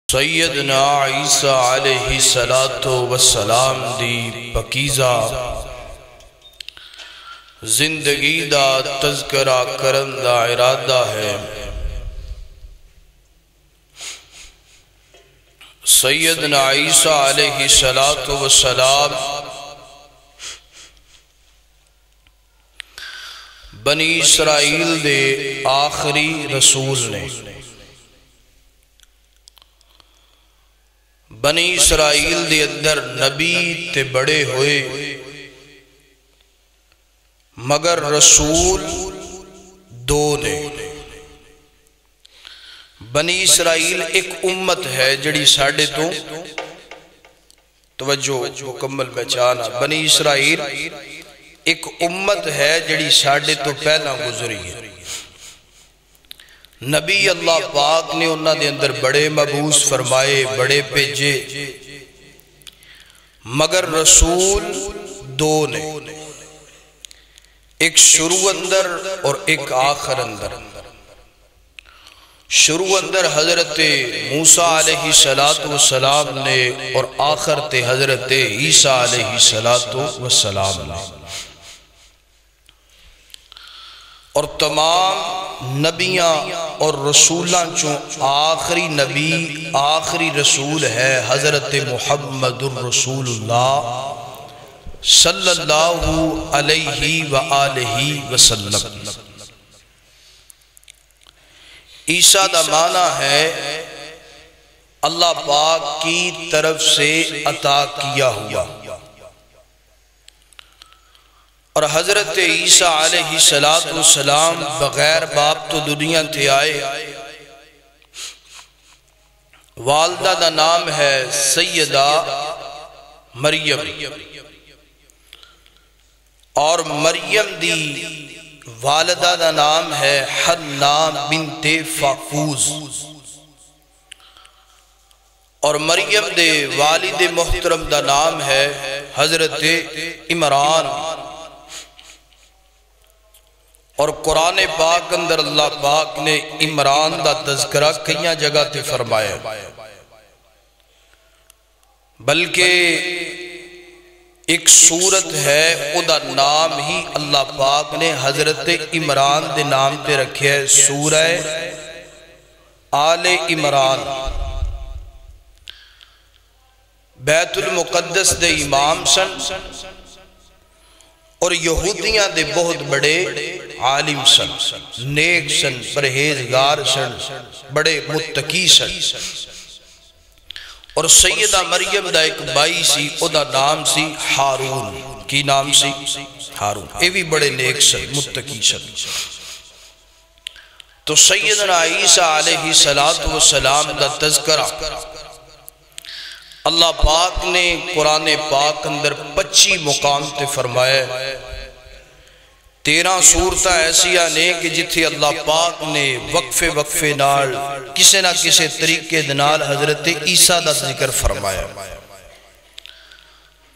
سیدنا عیسیٰ علیہ السلام دی پکیزہ زندگی دا تذکرہ کرن دا ارادہ ہے۔ سیدنا عیسیٰ علیہ السلام بنی اسرائیل دے آخری رسول نے۔ بنی اسرائیل دے اندر نبی تے بڑے ہوئے مگر رسول دو نے۔ بنی اسرائیل ایک امت ہے جڑی ساڑھے تو توجہ مکمل پہچانا، بنی اسرائیل ایک امت ہے جڑی ساڑھے تو پہلا گزری ہے۔ نبی اللہ پاک نے انہاں دے اندر بڑے مبعوث فرمائے، بڑے بھیجے، مگر رسول دو نے، ایک شروع اندر اور ایک آخر اندر۔ شروع اندر حضرت موسیٰ علیہ السلام نے اور آخر تے حضرت عیسیٰ علیہ السلام نے۔ اور تمام نبیاں اور رسولاں چوں آخری نبی آخری رسول ہے حضرت محمد الرسول اللہ صلی اللہ علیہ وآلہ وسلم۔ عیسیٰ دا معنی ہے اللہ پاک کی طرف سے عطا کیا ہوا، اور حضرت عیسیٰ علیہ السلام بغیر باپ تو دنیا تھے آئے۔ والدہ دا نام ہے سیدہ مریم، اور مریم دی والدہ دا نام ہے حنہ بنت فاقوز، اور مریم دے والد محترم دا نام ہے حضرت عمران۔ اور قرآن پاک اندر اللہ پاک نے عمران دا تذکرہ کئی جگہ تے فرمایا، بلکہ ایک سورت ہے او دا نام ہی اللہ پاک نے حضرت عمران دے نام تے رکھے ہے، سورہ آل عمران۔ بیت المقدس دے امام سن اور یہودیاں دے بہت بڑے عالم سن، نیک سن، پرہیزگار سن، بڑے متقی سن۔ اور سیدہ مریم دا ایک بائی سی، او دا نام سی ہارون۔ کی نام سی؟ ہارون۔ اے بھی بڑے نیک سن، متقی سن۔ تو سیدنا عیسیٰ علیہ السلام دا تذکرہ اللہ پاک نے قرآن پاک اندر 25 مقام تے فرمایا۔ 13 صورتہ ایسیاں نے کہ جتھے اللہ پاک نے وقفے نال کسے نہ کسے طریقے دنال حضرت عیسیٰ دا ذکر فرمایا۔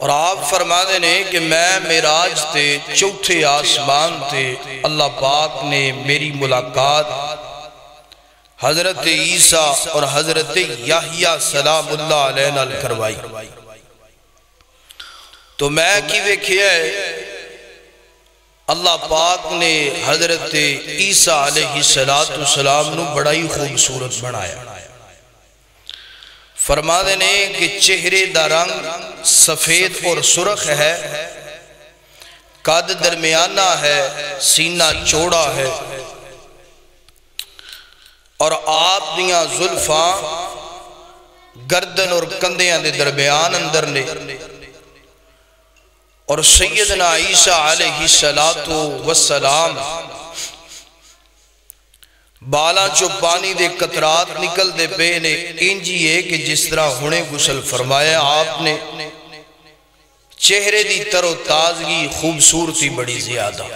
اور آپ فرما دینے کہ میں معراج تے چوتھے آسمان تے اللہ پاک نے میری ملاقات حضرت عیسیٰ اور حضرت یحییٰ سلام اللہ علیہ نال کروائی۔ تو میں کی ویکھیا ہے اللہ پاک نے حضرت عیسیٰ علیہ السلام نو بڑا ہی خوبصورت بنایا۔ فرما دینے کہ چہرے دا رنگ سفید اور سرخ ہے، قد درمیانہ ہے، سینہ چوڑا ہے، اور آپ دیاں زلفاں گردن اور کندیاں دے درمیان اندر نے۔ اور سیدنا عیسیٰ علیہ السلام بالا جو پانی دے قطرات نکل دے پے نے، انجی ہے کہ جس طرح ہونے غسل فرمایا آپ نے، چہرے دی تر و تازگی خوبصورتی بڑی زیادہ۔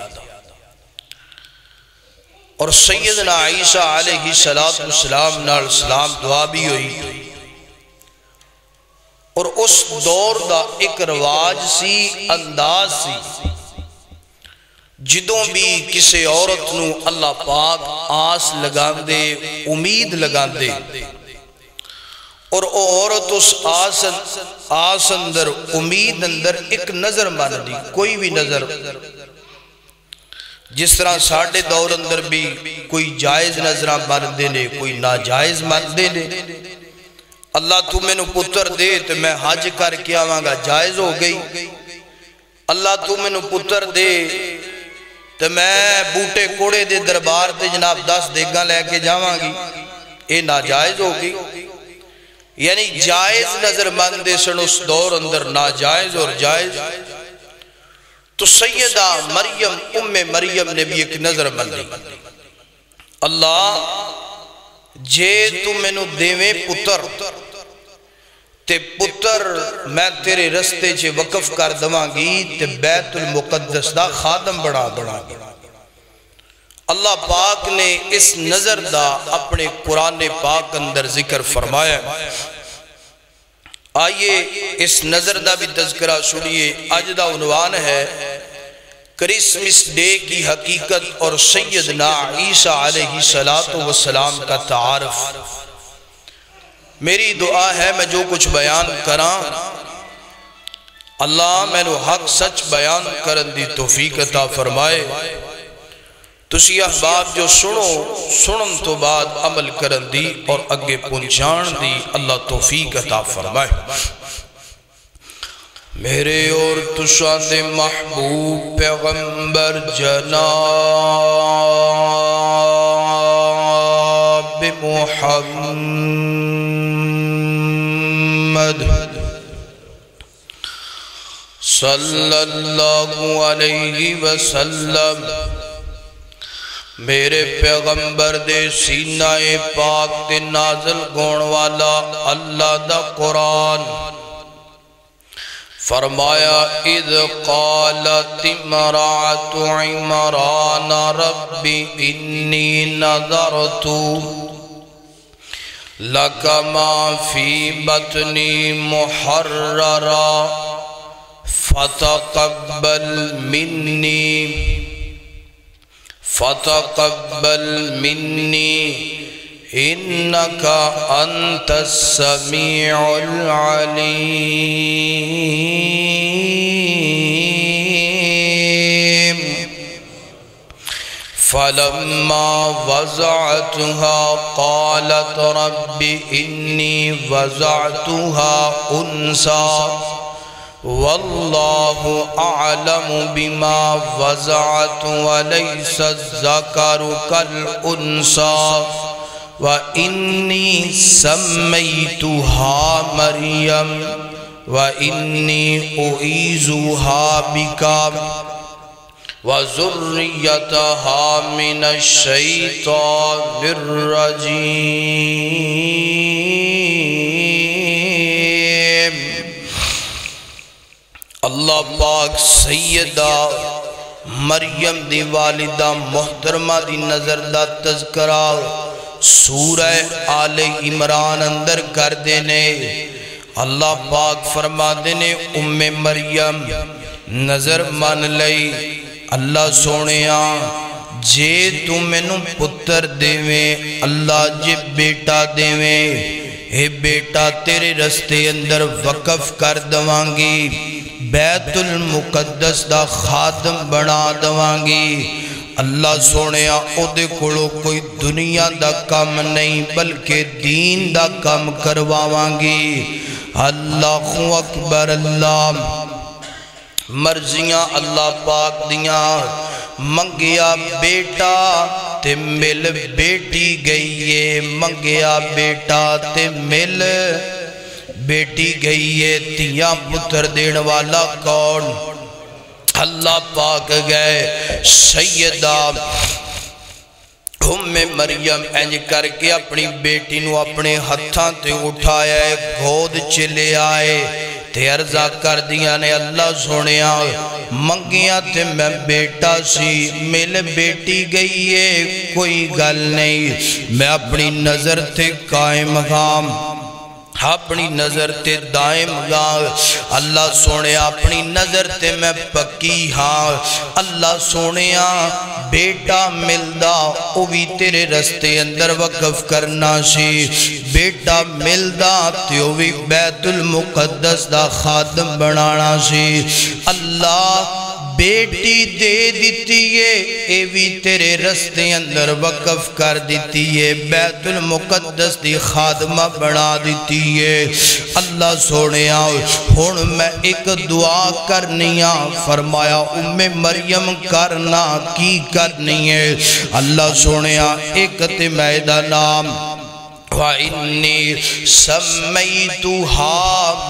اور سیدنا عیسیٰ علیہ السلام نال سلام دعا بھی ہوئی۔ اور اس دور دا ایک رواج سی، انداز سی، جدوں بھی کسے عورت نو اللہ پاک آس لگان دے، امید لگان دے، اور او عورت اس آس اندر امید اندر ایک نظر مان دی، کوئی بھی نظر، جس طرح ساڑھے دور اندر بھی کوئی جائز نظرہ ماندے نے، کوئی ناجائز ماندے نے۔ اللہ تو میں نو پتر دے تو میں حج کر کے آواں گا، جائز ہو گئی۔ اللہ تو میں نو پتر دے تو میں بوٹے کوڑے دے دربار تے جناب 10 دیگاں لے کے جاواں گی، اے ناجائز ہو گئی۔ یعنی جائز نظر ماندے سن اس دور اندر، ناجائز اور جائز۔ تو سیدہ مریم مریم نے بھی ایک نظر ماندی، اللہ جے تو میں نو دیویں پتر تے پتر میں تیرے رستے چھے وقف کر دواں گی تے بیت المقدس دا خادم بڑا بڑا۔ اللہ پاک نے اس نظر دا اپنے قرآن پاک اندر ذکر فرمایا۔ آئیے اس نظر دا بھی تذکرہ سنیے۔ آج دا عنوان ہے کرسمس ڈے کی حقیقت اور سیدنا عیسیٰ علیہ السلام کا تعارف۔ میری دعا ہے میں جو کچھ بیان کراں اللہ میں نو حق سچ بیان کرن دی توفیق عطا فرمائے۔ تسی احباب جو سنن تو بعد عمل کرن دی اور اگے پہنچان دی اللہ توفیق عطا فرمائے۔ میرے اور تساں دے محبوب پیغمبر جناب محمد صلی اللہ علیہ وسلم، میرے پیغمبر دے سینہ پاک تے نازل گون والا اللہ دا قرآن فرمایا اذ قالت امرأۃ عمران رب انی نذرت لک ما فی بطنی محررا فتقبل منی انکا انت السمیع العلیم۔ فلما وضعتها قالت رب انی وضعتها انثى واللہ اعلم بما وضعت وليس الذکر کالانثى وَإِنِّي سَمَّيْتُهَا مَرْيَمَ وَإِنِّي أُعِيذُهَا بِكَ وَذُرِّيَّتَهَا مِنَ الشَّيْطَانِ الرَّجِيمِ۔ اللہ پاک سیدہ مریم دی والدہ محترمہ دی نظر دا تذکرہ سورہ آل عمران اندر کر دینے۔ اللہ پاک فرما دینے مریم نظر مان لئی، اللہ سونیاں جے تو میں نو پتر دیویں، اللہ جے بیٹا دیویں، اے بیٹا تیرے رستے اندر وقف کر دوانگی، بیت المقدس دا خادم بنا دوانگی۔ اللہ سونے او دے کولو کوئی دنیا دا کام نہیں بلکہ دین دا کام کرواوانگی۔ اللہ اکبر، اللہ مرضیاں اللہ پاک دیاں، منگیا بیٹا تے مل بیٹی گئیے، منگیا بیٹا تے مل بیٹی گئیے۔ تیاں پتر دین والا کون؟ اللہ پاک گئے۔ سیدہ مریم انج کر کے اپنی بیٹی نو اپنے ہتھاں تے اٹھایا ہے، گود چلے آئے تے عرضہ کر دیا نے اللہ سنیا منگیا تے میں بیٹا سی، مل بیٹی گئی ہے، کوئی گل نہیں، میں اپنی نظر تے قائم غام، اپنی نظر تے دائم گا۔ اللہ سونے اپنی نظر تے میں پکی ہاں۔ اللہ سونے بیٹا ملدا او بھی تیرے رستے اندر وقف کرنا سی، بیٹا ملدا تے او وی بیت المقدس دا خادم بنانا سی اللہ بیٹی دے دیتی ہے اے بھی تیرے رستے اندر وقف کر دیتی ہے بیت المقدس دی خادمہ بنا دیتی ہے اللہ سونے آؤ ہون میں ایک دعا کرنی فرمایا مریم کرنا کی کرنی ہے اللہ سونے ایک تے میدہ نام وَإِنِّي سَمَّيْتُهَا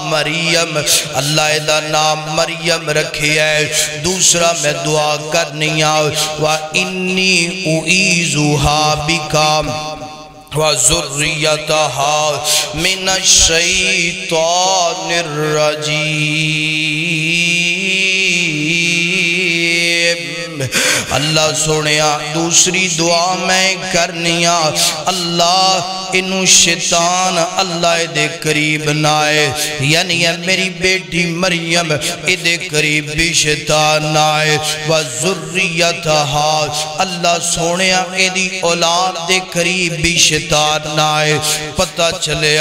مریم اللہ دا نام مریم رکھے ہے دوسرا میں دعا کرنی وَإِنِّي أُعِيذُهَا بِكَ وَذُرِّيَّتَهَا مِنَ الشَّيْطَانِ الرَّجِيمِ اللہ سنیا دوسری دعا میں کرنیا اللہ انہوں شیطان اللہ دے قریب نائے یعنی میری بیٹی مریم دے قریب بھی شیطان نائے وَذُرِّيَّتَهَا اللہ سنیا دی اولاد دے قریب بھی شیطان نائے پتہ چلے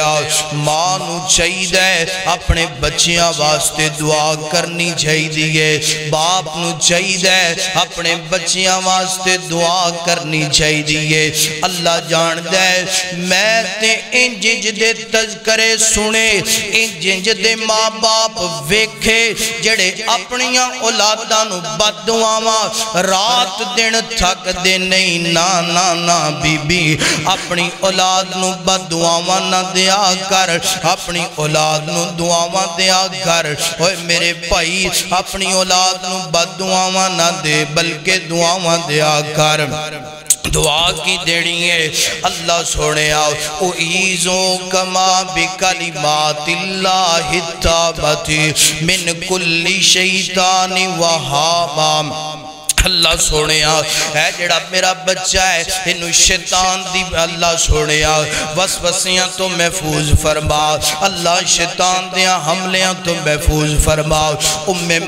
ماں نو چاہید ہے اپنے بچیاں واسطے دعا کرنی چاہید ہے باپ نو چاہید ہے اپنے بچیاں واسطے دعا کرنی چاہیے اللہ جان دے میں تے انجنج دے تذکرے سنے انجنج دے ماں باپ ویکھے جڑے اپنیاں اولادانو بددعاواں رات دن تھک دے نہیں نا بی بی اپنی اولاد نو بددعاواں نہ دیا کر اپنی اولاد نو دعاواں دیا کر اوے میرے بھائی اپنی اولاد نو بددعاواں نہ دے بلکہ دعاواں دیا کر دعا کی دینی ہے اللہ سوڑے آؤ اُعِیذُ کما بکلمات اللہ التامتی من کل شیطان وہامام اللہ سوڑے آؤ اے جڑا میرا بچہ ہے انہوں شیطان دی اللہ سوڑے آؤ وسوسیاں تو محفوظ فرماؤ اللہ شیطان دیاں حملیاں تو محفوظ فرماؤ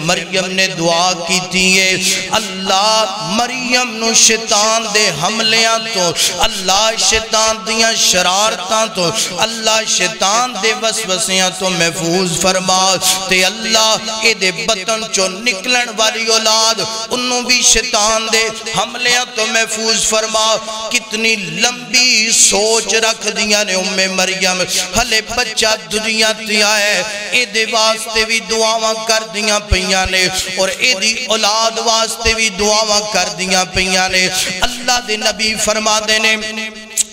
مریم نے دعا کی تیئے اللہ مریم نو شیطان دے حملیاں تو اللہ شیطان دیاں شرارتاں تو اللہ شیطان دے وسوسیاں تو محفوظ فرماؤ تے اللہ اے دے بطن چو نکلن والی اولاد انہوں بھی شیطان دے حملیاں تو محفوظ فرما کتنی لمبی سوچ رکھ دیا نے مریم ہلے بچہ دنیا تیا ہے اے دے واسطے بھی دعاواں کر دیا پہیاں نے اور اے دی اولاد واسطے بھی دعاواں کر دیا پہیاں نے اللہ دے نبی فرما دینے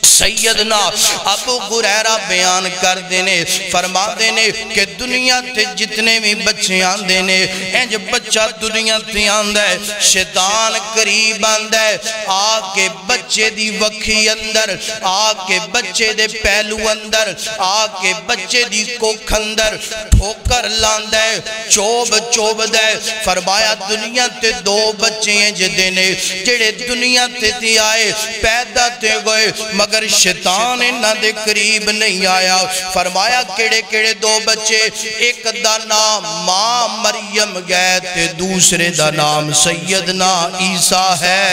سیدنا ابو ہریرہ بیان کر دینے فرما دینے کہ دنیا تے جتنے بھی بچے آن دینے انج بچہ دنیا تے آن دے شیطان قریب آن دے آکے بچے دی وکھی اندر آکے بچے دے پہلو اندر آکے بچے دی کوکھ اندر ٹھوکر لان دے چوب دے فرمایا دنیا تے دو بچے ہیں جدینے جڑے دنیا تے تی آئے پیدا تے گئے مگر شیطان انہ دے قریب نہیں آیا فرمایا کڑے دو بچے ایک دا نام ماں مریم گئے تے دوسرے دا نام سیدنا عیسیٰ ہے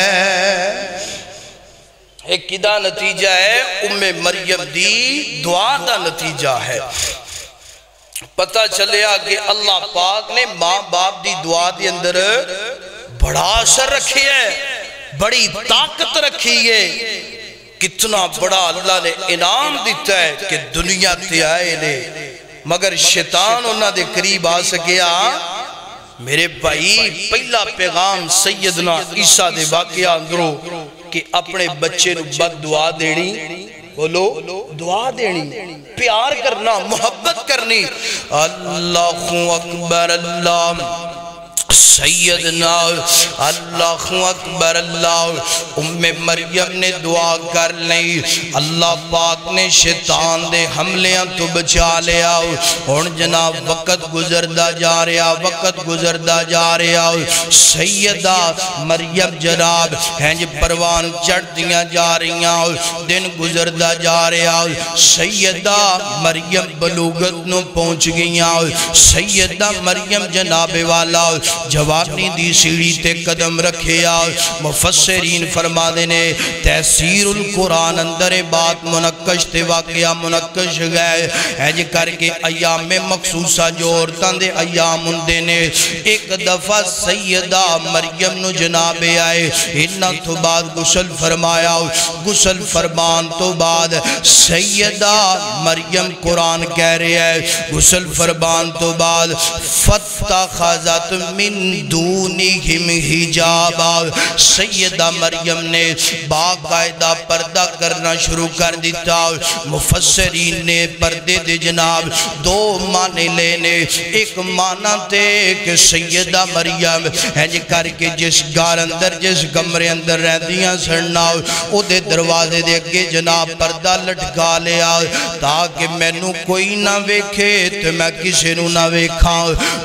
ایک دا نتیجہ ہے مریم دی دعا دا نتیجہ ہے پتہ چلیا کہ اللہ پاک نے ماں باپ دی دعا دی اندر بڑا اثر رکھی ہے بڑی طاقت رکھی ہے کتنا بڑا اللہ نے انعام دیتا ہے کہ دنیا تے آئے نے مگر شیطان انہاں دے قریب آ سکیا میرے بھائی پہلا پیغام سیدنا عیسیٰ دے واقعہ اندروں کہ اپنے بچے نو بد دعا دینی بولو دعا دینی پیار کرنا محبت کرنی اللہ اکبر اللہ سیدنا اللہ اکبر اللہ مریم نے دعا کر لئی اللہ پاک نے شیطان دے حملیاں تو بچا لیا اور جناب وقت گزردہ جا رہا سیدہ مریم جناب ہیں جو پروان چڑھ دیا جا رہی دن گزردہ جا رہا سیدہ مریم بلوغت نو پہنچ گئی سیدہ مریم جناب والا جوانی دی سیڑھی تے قدم رکھے آؤ مفسرین فرما دینے تحسیر القرآن اندر بات منقش تے واقعہ منقش گئے ایج کر کے ایام مخصوصہ جو عورتان دے ایام اندے نے ایک دفعہ سیدہ مریم نو جناب آئے انہا تو بعد غسل فرمایا غسل فرمان تو بعد سیدہ مریم قرآن کہہ رہے ہیں غسل فرمان تو بعد فتخذت من دونہم حجابا سیدہ مریم نے باقاعدہ پردہ کرنا شروع کر دیتا مفسرین نے پردے دے جناب دو معنی لینے ایک معنی تے کہ سیدہ مریم ہے کر کے جس گار اندر جس کمرے اندر رہ دیاں سڑنا او دے دروازے دے کے جناب پردہ لٹکا لیا تاکہ میں نو کوئی نہ ویکھے تو میں کسی نو نہ ویکھاں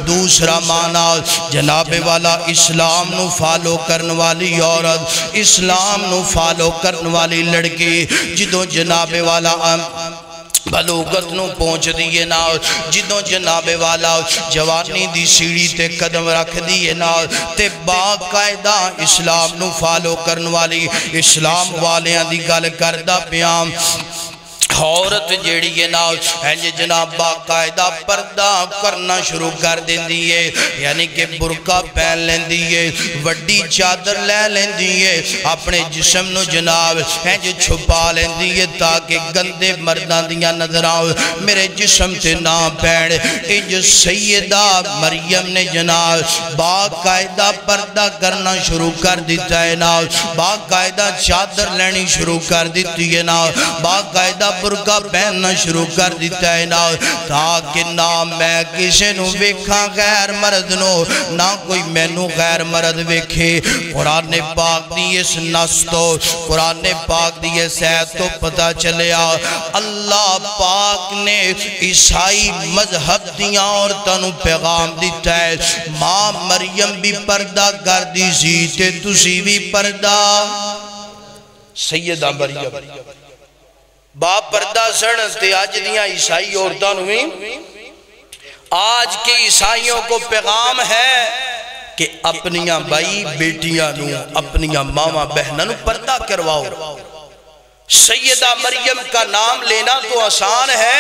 دوسرا معنی جناب والا اسلام نو فالو کرن والی عورت اسلام نو فالو کرن والی لڑکی جدوں جناب والا بلوغت نو پہنچ دیئے نا جدوں جناب والا جوانی دی سیڑھی تے قدم رکھ دیئے نا تے باقاعدہ اسلام نو فالو کرن والی اسلام والیاں دی گل کردہ پیام عورت جیڑی ہے نا جناب باقاعدہ پردہ کرنا شروع کر دیں دیئے یعنی کہ برقع پہن لیں دیئے وڈی چادر لے لیں دیئے اپنے جسم نو جناب چھپا لیں دیئے تاکہ گندے مردان دیاں نظر آؤ میرے جسم تے نہ پہن انج سیدہ مریم نے جناب باقاعدہ پردہ کرنا شروع کر دیتا ہے نا باقاعدہ چادر لینی شروع کر دیتی ہے نا باقاعدہ برقع پہننا شروع کر دیتا ہے نا تاکہ نہ میں کسی نو ویکھاں غیر مرد نو نہ کوئی میں نو غیر مرد ویکھے قرآن پاک دی اس نستو قرآن پاک دی اس ایت تو پتہ چلیا اللہ پاک نے عیسائی مذہب دیاں اور تنو پیغام دیتا ہے ماں مریم بھی پردہ کر دی سی تے تسی بھی پردہ سیدہ مریم باپ پردہ سڑتے آج دیاں عیسائی عورتان ہوئی آج کے عیسائیوں کو پیغام ہے کہ اپنیاں بائی بیٹیاں نو اپنیاں ماما بہنہ نو پردہ کرواؤ سیدہ مریم کا نام لینا تو آسان ہے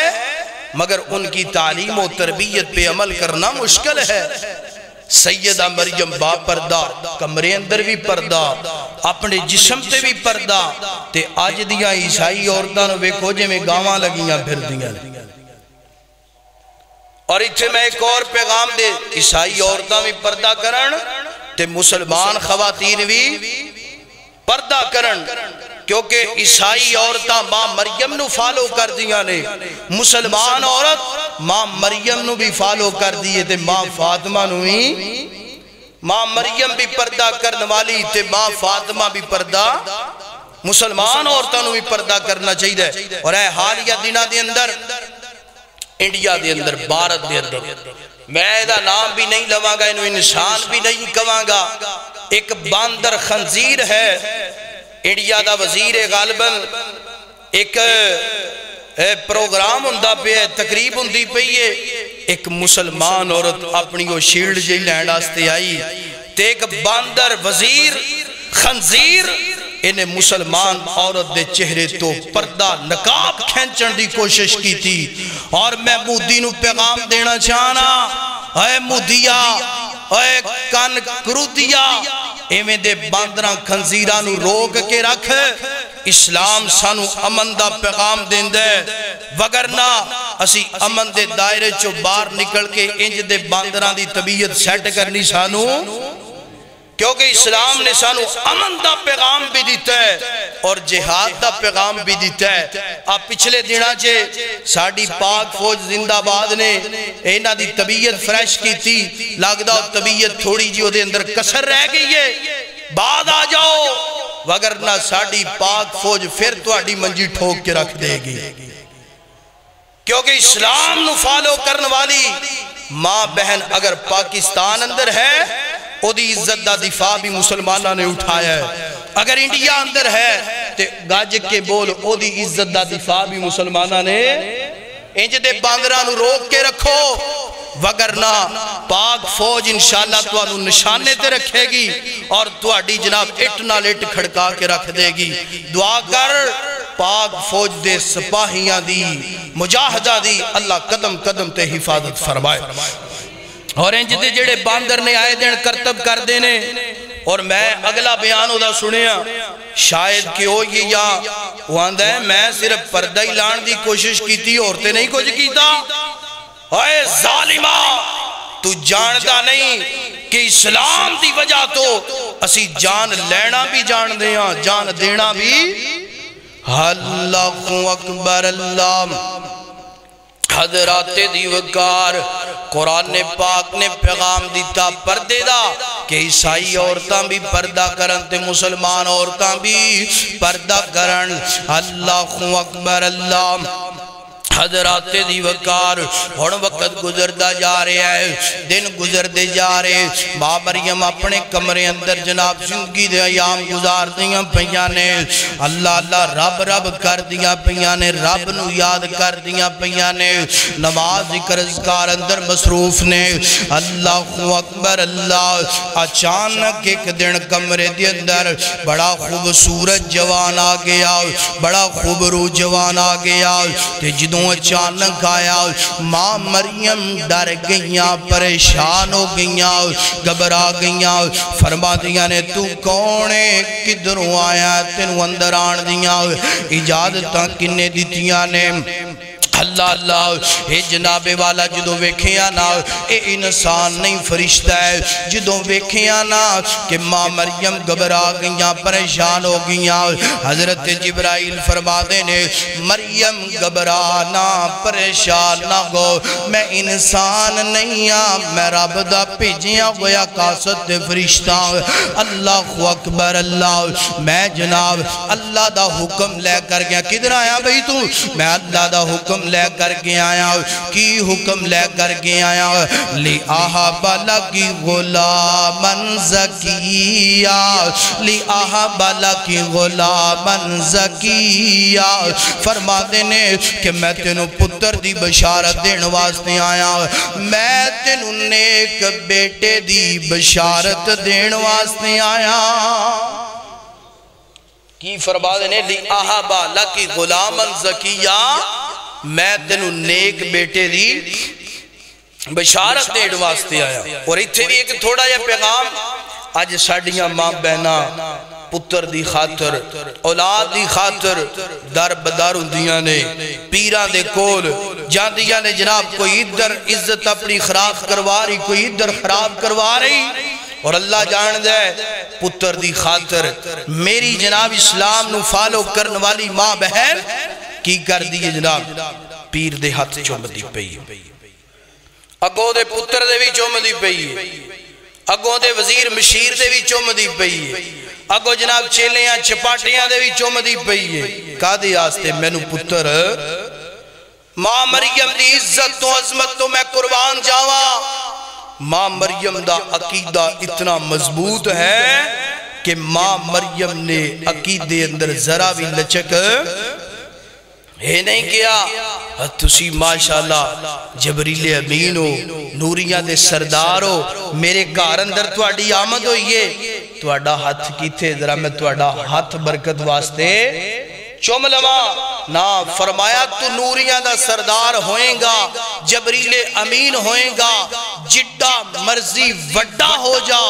مگر ان کی تعلیم و تربیت پہ عمل کرنا مشکل ہے سیدہ مریم با پردہ کمرے اندر بھی پردہ اپنے جسم تے بھی پردہ تے آج دیاں عیسائی عورتاں نو ویکھو جے میں گاواں لگیاں پھر دیاں اور اتھے میں ایک اور پیغام دے عیسائی عورتاں بھی پردہ کرن تے مسلمان خواتین بھی پردہ کرن کیونکہ عیسائی عورتاں ماں مریم نو فالو کر دیاں نے مسلمان عورت ماں مریم نو بھی فالو کر دیئے تے ماں فاطمہ نو ہی ماں مریم بھی پردہ کرنے والی تے ماں فاطمہ بھی پردہ مسلمان عورتاں نو بھی پردہ کرنا چاہیے اور اے حالیہ دنہ دے اندر انڈیا دے اندر بھارت دے اندر میں ایدہ نام بھی نہیں لواں گا انہوں انسان بھی نہیں کواں گا ایک باندر خنزیر ہے انڈیا دا وزیر غالباً ایک پروگرام ہندہ پہ ہے تقریب ہندی پہ یہ ایک مسلمان عورت اپنی وہ شیلڈ جی لینڈ آستے آئی تے ایک باندر وزیر خنزیر انہیں مسلمان عورت دے چہرے تو پردہ نقاب کھینچن دی کوشش کی تھی اور میں مودی نو پیغام دینا چاہنا اے مودیا اے کان کرودیا ایمیں دے باندران خنزیرانو روک کے رکھ اسلام سانو امن دا پیغام دین دے وگرنا اسی امن دے دائرے چو باہر نکل کے انج دے باندران دی طبیعت سیٹ کرنی سانو کیونکہ اسلام نے سانو امن دا پیغام بھی دیتا ہے اور جہاد دا پیغام بھی دیتا ہے آپ پچھلے دنہ چے ساڑی پاک فوج زندہ باد نے اینا دی طبیعت فریش کی تھی لگ دا طبیعت تھوڑی جی ہو دے اندر کسر رہ گئی ہے بعد آ جاؤ وگرنہ ساڑی پاک فوج پھر تو آڑی منجی ٹھوک کے رکھ دے گی کیونکہ اسلام نو فالو کرنے والی ماں بہن اگر پاکستان اندر ہے او دی عزت دا دفاع بھی مسلمانہ نے اٹھایا ہے اگر انڈیا اندر ہے تے گاجک کے بول او دی عزت دا دفاع بھی مسلمانہ نے انج دے باندرانو روک کے رکھو وگرنہ پاک فوج انشاءاللہ تو انہوں نشانے تے رکھے گی اور تو اڈی جناب اٹ نہ لٹ کھڑکا کے رکھ دے گی. دعا کر پاک فوج دے سپاہیاں دی مجاہدہ دی اللہ قدم قدم تے حفاظت فرمائے. اور انج دے جڑے باندر نے آئے دن کرتب کر دینے. اور میں اگلا بیان ہودا سنیا شاید کہ ہو یہ یا واندہ ہے میں صرف پردہ ہی لان دی کوشش کی تھی عورتیں نہیں کچھ کیتا. اے ظالمہ تو جاندہ نہیں کہ اسلام دی وجہ تو اسی جان لینا بھی جان دیاں جان دینا بھی. اللہ اکبر اللہ. حضرات دیوکار قرآن پاک نے پیغام دیتا پردے دا کہ عیسائی عورتاں بھی پردہ کرن تے مسلمان عورتاں بھی پردہ کرن. اللہ اکبر اللہ. حضرات دیوکار ہون وقت گزردہ جا رہے ہیں دن گزردے جا رہے. ماں مریم اپنے کمرے اندر جناب زندگی دے ایام گزار دیاں پیانے. اللہ اللہ رب رب کر دیاں پیانے رب نو یاد کر دیاں پیانے. نماز ذکر اذکار اندر مصروف نے. اللہ اکبر اللہ. اچانک ایک دن کمرے دے اندر بڑا خوبصورت جوان آ گیا بڑا خوبرو جوان آ گیا. تے جدوں اچانک آیا ماں مریم ڈر گئیاں پریشان ہو گئیاں گھبرا گئیاں. فرما دیا نے تو کونے کدھروں آیا تینوں اندر آن دیاں اجازتاں کنے دیتیاں نے. اللہ اللہ اے جناب والا جدوں ویکھیاں نا اے انسان نہیں فرشتہ ہے. جدوں ویکھیاں نا کہ ماں مریم گھبرا گئیاں پریشان ہو گئیاں حضرت جبرائیل فرما دینے مریم گھبرانا پریشان نہ ہو میں انسان نہیں ہاں میں رب دا بھیجیا ہویا قاصد فرشتہ. اللہ اکبر اللہ. میں جناب اللہ دا حکم لے کر گیا. کدھر آیا بھئی تو؟ میں اللہ دا حکم لے کر کے آیا. کی حکم لے کر کے آیا؟ لِأَحَبَ لَكِ غُلَامًا زَكِيًّا لِأَحَبَ لَكِ غُلَامًا زَكِيًّا. فرما دینے کہ میں تینوں پتر دی بشارت دین واسطے آیا. میں تینوں نیک بیٹے دی بشارت دین واسطے آیا. کی فرما دینے لِأَحَبَ لَكِ غُلَامًا زَكِيًّا میں تینوں نیک بیٹے دی بشارت دین واسطے آیا. اور اتھے بھی ایک تھوڑا یہ پیغام آج ساڑیاں ماں بہنا پتر دی خاطر اولاد دی خاطر در بدار ہوندیاں نے پیران دے کول جاندیاں نے جناب کوئی ادھر عزت اپنی خراب کروا رہی کوئی ادھر خراب کروا رہی. اور اللہ جان دے پتر دی خاطر میری جناب اسلام نو فالو کرن والی ماں بہن کی کر دیئے جناب پیر دے ہاتھ چوم دی پئی اگوں دے پتر دے بھی چوم دی پئی اگوں دے وزیر مشیر دے بھی چوم دی پئی اگوں جناب چیلیاں چپاٹیاں دے بھی چوم دی پئی. کا دی آستے میں نو پتر ماں مریم دی عزت تو عظمت تو میں قربان جاوا. ماں مریم دا عقیدہ اتنا مضبوط ہے کہ ماں مریم نے عقیدے اندر ذرا بھی لچک ہے نہیں کیا. تسی ماشاءاللہ جبریل امین ہو نوریاں دے سردار ہو میرے گھر اندر تواڈی آمد ہوئیے تواڈا ہاتھ کی تھے ذرا میں تواڈا ہاتھ برکت واسطے چوم لما. نا فرمایا تو نوریاں دا سردار ہوئیں گا جبریل امین ہوئیں گا جڈا مرضی وڈا ہو جا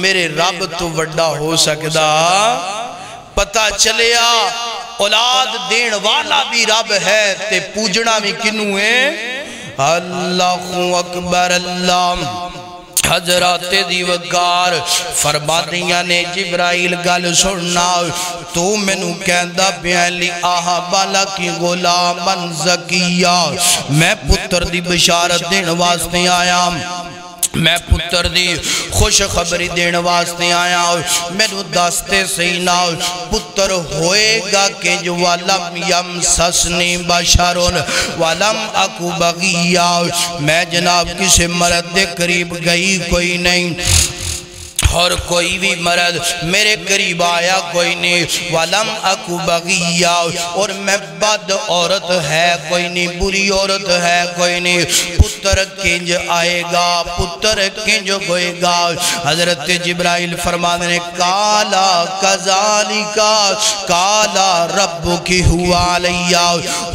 میرے رب تو وڈا ہو سکدا. پتہ چلیا اولاد دین والا بھی رب ہے تے پوجنا بھی کنو ہے. اللہ اکبر اللہ. حضرات دیوکار فرما دیاں نے جبرائیل گل سننا تو میں نو کہندہ بیلی آہا لَكِ غُلَامًا زَكِيًّا میں پتر دی بشارت دین واسطے آیا. میں پتر دی خوش خبری دین واسطے آیا. میں نو داستے سینا پتر ہوئے گا کہ جو وَلَمْ يَمْسَسْنِي بَشَرٌ وَلَمْ أَكُ بَغِيًّا میں جناب کسی مرد دے قریب گئی کوئی نہیں اور کوئی بھی مرد میرے قریب آیا کوئی نہیں. وَلَمْ أَكُ بَغِيًّا اور میں بد عورت ہے کوئی نہیں بری عورت ہے کوئی نہیں. پتر کنج آئے گا پتر کنج ہوئے گا حضرت جبرائیل فرمانے نے کالا کذالکا کالا رب کی ہوا علیہ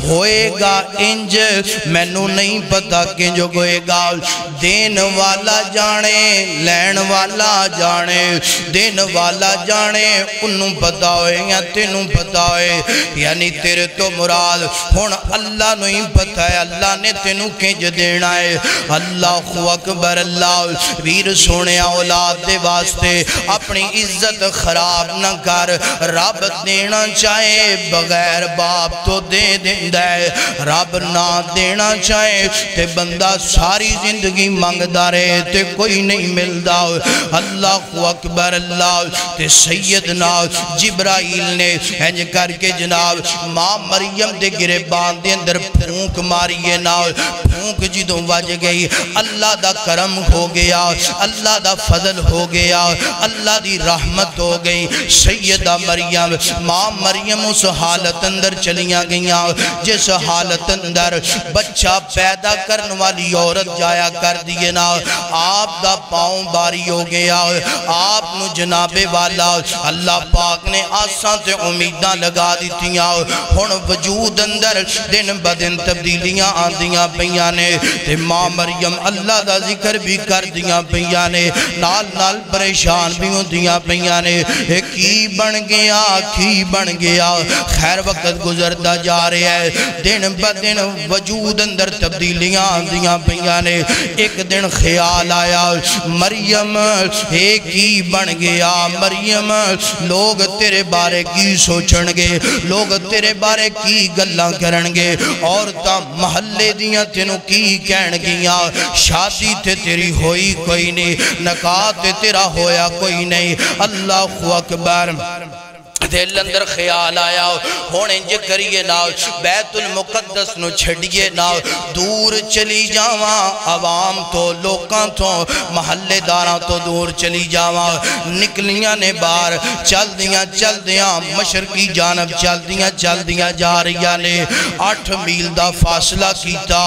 ہوئے گا انج مینوں نہیں پتا کنج ہوئے گا دین والا جانے لین والا جانے دین والا جانے انہوں پتا ہوئے یا تینوں پتا ہوئے یعنی تیرے تو مراد ہون اللہ نہیں پتا ہے اللہ نے تینوں کنج دینا ہے اللہ اکبر اللہ ویر سونے اولاد دے واسطے اپنی عزت خراب نہ کر رب دینا چاہے بغیر باپ تو دے دیندہ ہے رب نہ دینا چاہے تے بندہ ساری زندگی مانگدا رہے تے کوئی نہیں ملدا اللہ اکبر اللہ تے سیدنا جبرائیل نے ہنج کر کے جناب ماں مریم دے گریبان دے اندر پھونک ماریے نا پھونک جدوں وج گئی اللہ دا کرم ہو گیا اللہ دا فضل ہو گیا اللہ دی رحمت ہو گئی سیدہ مریم ماں مریم اس حالت اندر چلیاں گئیاں جس حالت اندر بچہ پیدا کرنے والی عورت جایا کر دیئے نا آپ دا پاؤں باری ہو گیا آپ نو جناب والا اللہ پاک نے آسان سے امیداں لگا دیتیاں ہون وجود اندر دن بدن تبدیلیاں آندیاں پیانے تے ماں مریم اللہ دا ذکر بھی کر دیاں پیانے نال نال پریشان بھی ہوں دیاں پیانے کی بن گیا خیر وقت گزرتا جا رہے ہیں دن بدن وجود اندر تبدیلیاں آندیاں پیانے ایک دن خیال آیا مریم ایک ہی بن گیا مریم لوگ تیرے بارے کی سوچنگے لوگ تیرے بارے کی گلاں کرنگے عورتاں محلے دیاں تینوں کی کہنگیاں شادی تے تیری ہوئی کوئی نہیں نکاح تے تیرا ہویا کوئی نہیں اللہ اکبر دل اندر خیال آیا ہون انج کریے نا بیت المقدس نو چھڑیے نا دور چلی جاواں عوام تو لوکاں تو محلے داراں تو دور چلی جاواں نکلیاں نے بار چل دیاں مشرقی جانب چل دیاں جا رہیاں نے 8 میل دا فاصلہ کیتا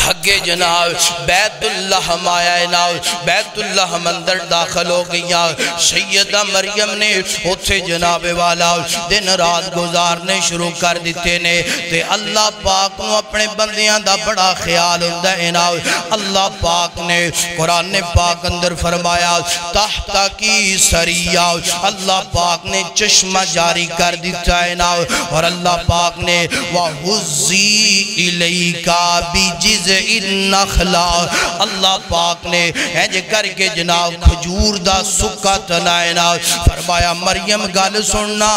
حقے جناب بیت اللہ مایا نا بیت اللہ مندر داخل ہو گیا سیدہ مریم نے اتھے جناب والا دن رات گزارنے شروع کر دیتے نے تے اللہ پاک نو اپنے بندیاں دا بڑا خیال ہوندہ ہے نا اللہ پاک نے قرآن پاک اندر فرمایا تحتا کی سریہ اللہ پاک نے چشمہ جاری کر دیتا ہے نا اور اللہ پاک نے وَحُزِّي إِلَيْكَ بِجِزْ النخلا اللہ پاک نے ہنج کر کے جناب کھجور دا سکا تلائنا فرمایا مریم گل سننا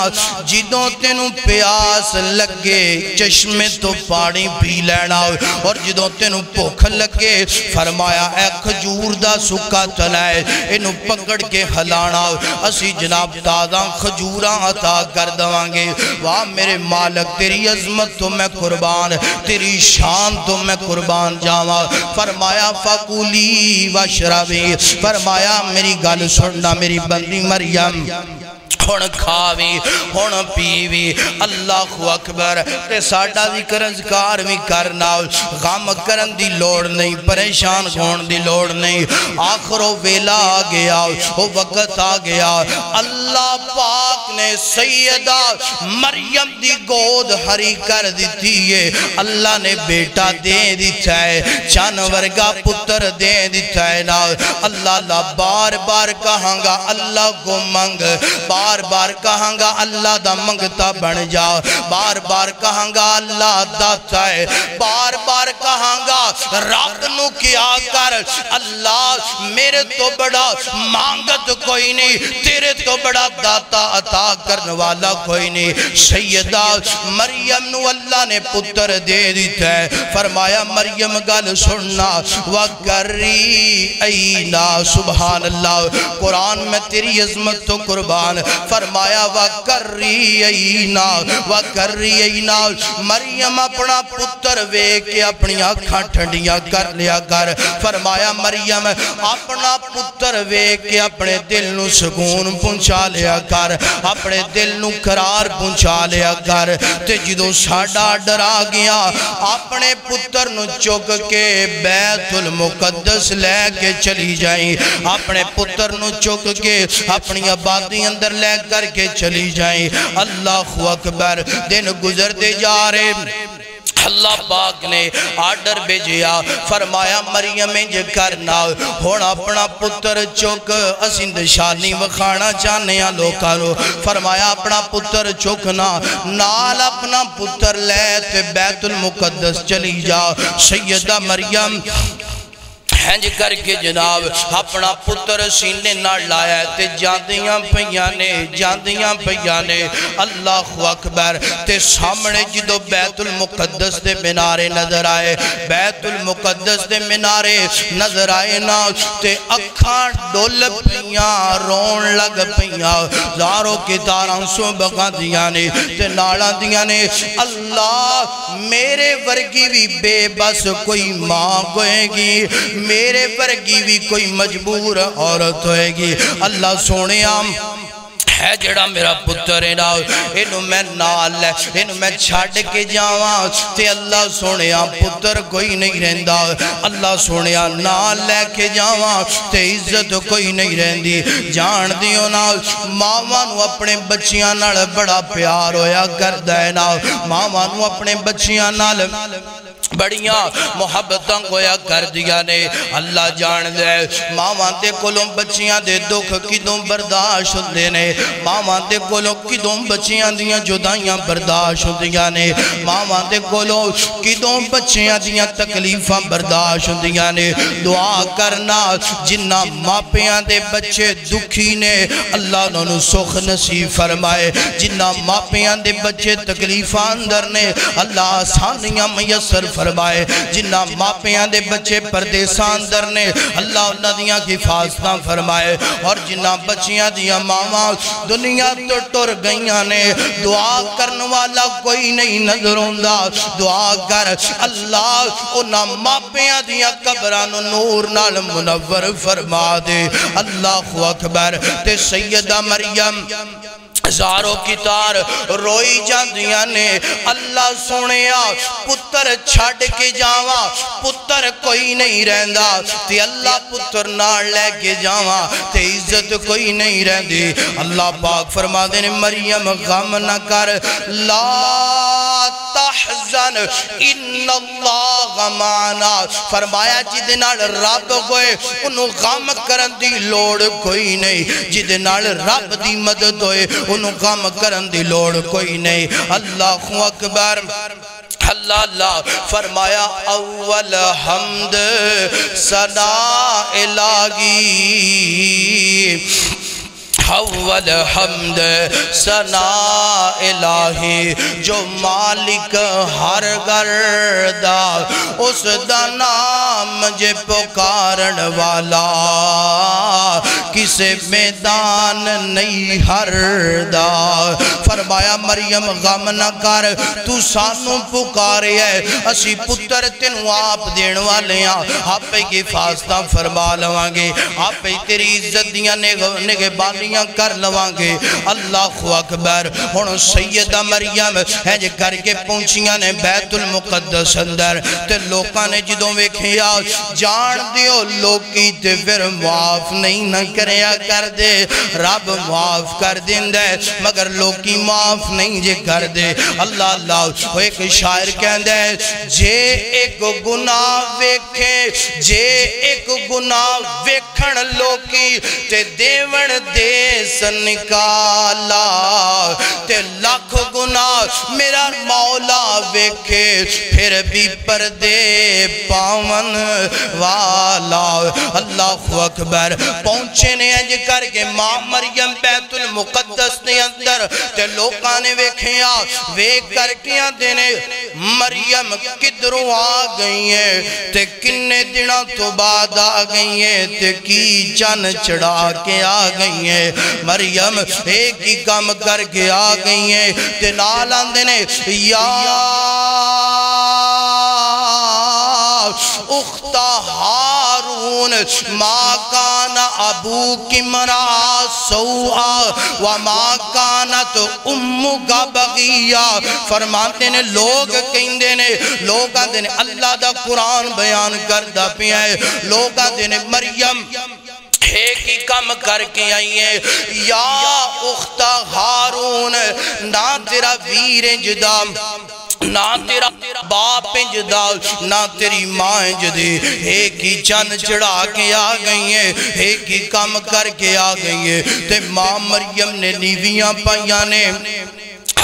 جدوں تینوں پیاس لگے چشمے تو پانی پی لینا اور جدوں تینوں بھوک لگے فرمایا اے کھجور دا سکا تلائے انہوں پکڑ کے ہلانا اسی جناب تازہ کھجوراں عطا کر دوانگے واہ میرے مالک تیری عظمت تو میں قربان تیری شان تو میں قربان جاوا فرمایا فَقُولِي وَاشْرَبِي فرمایا میری گل سننا میری بندی مریم ہون کھاوی ہون پیوی اللہ اکبر تے ساڑھا ذکر اذکار بھی کرنا غم کرن دی لوڑ نہیں پریشان ہون دی لوڑ نہیں آخر و ویلا آ گیا وہ وقت آ گیا اللہ پاک نے سیدہ مریم دی گود ہری کر دیتی ہے اللہ نے بیٹا دے دیتا ہے چانورگا پتر دے دیتا ہے نا اللہ بار بار کہاں گا اللہ کو منگ بار بار کہاں گا اللہ دا منگتا بن جا بار بار کہاں گا اللہ داتا ہے بار بار کہاں گا رب نو کیا کر اللہ میرے تو بڑا مانگت کوئی نہیں تیرے تو بڑا داتا عطا کرنے والا کوئی نہیں سیدہ مریم نو اللہ نے پتر دے دیتا ہے فرمایا مریم گل سننا وَقَرِّي اینا سبحان اللہ قرآن میں تیری عظمت تو قربان فرمایا وَكَرِّيَيْنَا مریم اپنا پتر وے کے اپنی آنکھاں ٹھنڈیاں کر لیا کر فرمایا مریم اپنا پتر وے کے اپنے دل نو سکون پہنچا لیا کر اپنے دل نو قرار پہنچا لیا کر تے جدو ساڈا ڈرا گیا اپنے پتر نو چک کے بیت المقدس لے کے چلی جائیں اپنے پتر نو چک کے اپنی آبادی اندر لے کر کے چلی جائیں اللہ اکبر دن گزرتے جا رہے اللہ پاک نے آرڈر بھیجیا فرمایا مریم انج کرنا ہونا اپنا پتر چک اسیں نشانی وکھانا چاہنے ہیں لوکاں نو فرمایا اپنا پتر چکنا نال اپنا پتر لے تے بیت المقدس چلی جا سیدہ مریم ہنج کر کے جناب اپنا پتر سینے نہ لایا تے جاندیاں پیانے اللہ اکبر تے سامنے جدو بیت المقدس دے منارے نظر آئے بیت المقدس دے منارے نظر آئے نا تے اکھاں ڈول پیاں رون لگ پیاں زاروں کی تاراں سو بغا دیا نے تے نالا دیا نے اللہ میرے ورگی بھی بے بس کوئی ماں کوئے گی میرے ورگی بھی کوئی مجبور عورت ہوئے گی اللہ سونے آم ہے جڑا میرا پتر ہے نا انہوں میں نال ہے انہوں میں چھاڑ کے جاواں تے اللہ سونے آم پتر کوئی نہیں رہندا اللہ سونے آم نال لے کے جاواں تے عزت کوئی نہیں رہندی جان دیو نا ماوانو اپنے بچیاں نال بڑا پیار ہویا کردہ ہے نا ماوانو اپنے بچیاں نال بڑیاں محبتاں گویا کر دیا نے اللہ جان دے ماں دے کولوں بچیاں دے دکھ کدوں برداشت ہوندے نے ماں دے کولوں کدوں بچیاں دیاں جدائیاں برداشت ہوندیاں نے ماں دے کولوں کدوں بچیاں دیاں تکلیفاں برداشت ہوندیاں نے دعا کرنا جنہ ماپیاں دے بچے دکھی نے اللہ انہوں سخ نصیب فرمائے جنہ ماپیاں دے بچے تکلیفاں اندر نے اللہ آسانیاں میسر فرمائے جنہ ماپیاں دے بچے پردیساں اندر نے اللہ انہ دیاں کی حفاظتاں فرمائے اور جنہ بچیاں دیاں ماما دنیا تو ٹر گئیاں نے دعا کرنے والا کوئی نہیں نظر ہوندہ دعا کر اللہ انہ ماپیاں دیاں قبران نور نال منور فرما دے اللہ اکبر تے سیدہ مریم ہزاروں کی تار روئی جاندیاں نے اللہ سنیا پتر چھڑ کے جاواں پتر کوئی نہیں رہندا تے اللہ پتر نال لے کے جاواں تے عزت کوئی نہیں رہندی اللہ پاک فرما دے مریم غم نہ کر لا تحزن ان اللہ معنا فرمایا جدے نال رب ہوئے انہوں غم کرن دی لوڑ کوئی نہیں جدے نال رب دی مدد ہوئے انہوں غم کرن دی لوڑ کوئی نہیں اللہ اکبر اللہ اللہ فرمایا اول حمد ثنا الہی اول حمد ثنا الہی جو مالک ہر گردہ اس دا نام جے پکارن والا کسے میدان نہیں ہردا فرمایا مریم غم نہ کر تو سانوں پکارے ہے اسی پتر تینوں آپ دین والے ہیں آپ کی حفاظتاں فرما لوانگے آپ تیری عزت دیاں نگہبانیاں کر لوانگے اللہ اکبر ہن سیدہ مریم ہے جے کر کے پہنچیاں نے بیت المقدس اندر تے لوکاں نے جدوں ویکھیا جان دیو لوکی تے پھر معاف نہیں نہ کریا کر دے رب معاف کر دیندے مگر لوکی معاف نہیں جے کر دے اللہ اللہ وہ ایک شاعر کہندے جے ایک گناہ ویکھے جے ایک گناہ ویکھن لوکی تے دیون دے سنکالا تے لاکھ گناہ میرا مولا ویکھے پھر بھی پردے پاون والا اللہ اکبر پہنچے نے انج کر کے ماں مریم بیت المقدس نے اندر تے لوکاں نے ویکھیا ویکھ کر کیا دینے مریم کدروں آ گئی ہے تے کنے دنوں تو بعد آ گئی ہے تے کی چن چڑھا کے آ گئی ہے مریم ایک ہی کام کر کے آ گئی ہیں تے نال آندے نے یا اخت ہارون ما کان ابوک امرأ سوء وما کانت امک بغیہ فرماتے نے لوگ کہندے نے لوگ آندے نے اللہ دا قرآن بیان کردہ پیا ہے لوگ آندے نے مریم ایک ہی کم کر کے آئی ہے یا اخت ہارون نہ تیرا ویر جدا نہ تیرا باپ جدا نہ تیری ماں جدے ایک ہی چند چڑھا کے آ گئی ہے ایک ہی کم کر کے آ گئی ہے تے ماں مریم نے نیویاں پائیاں نے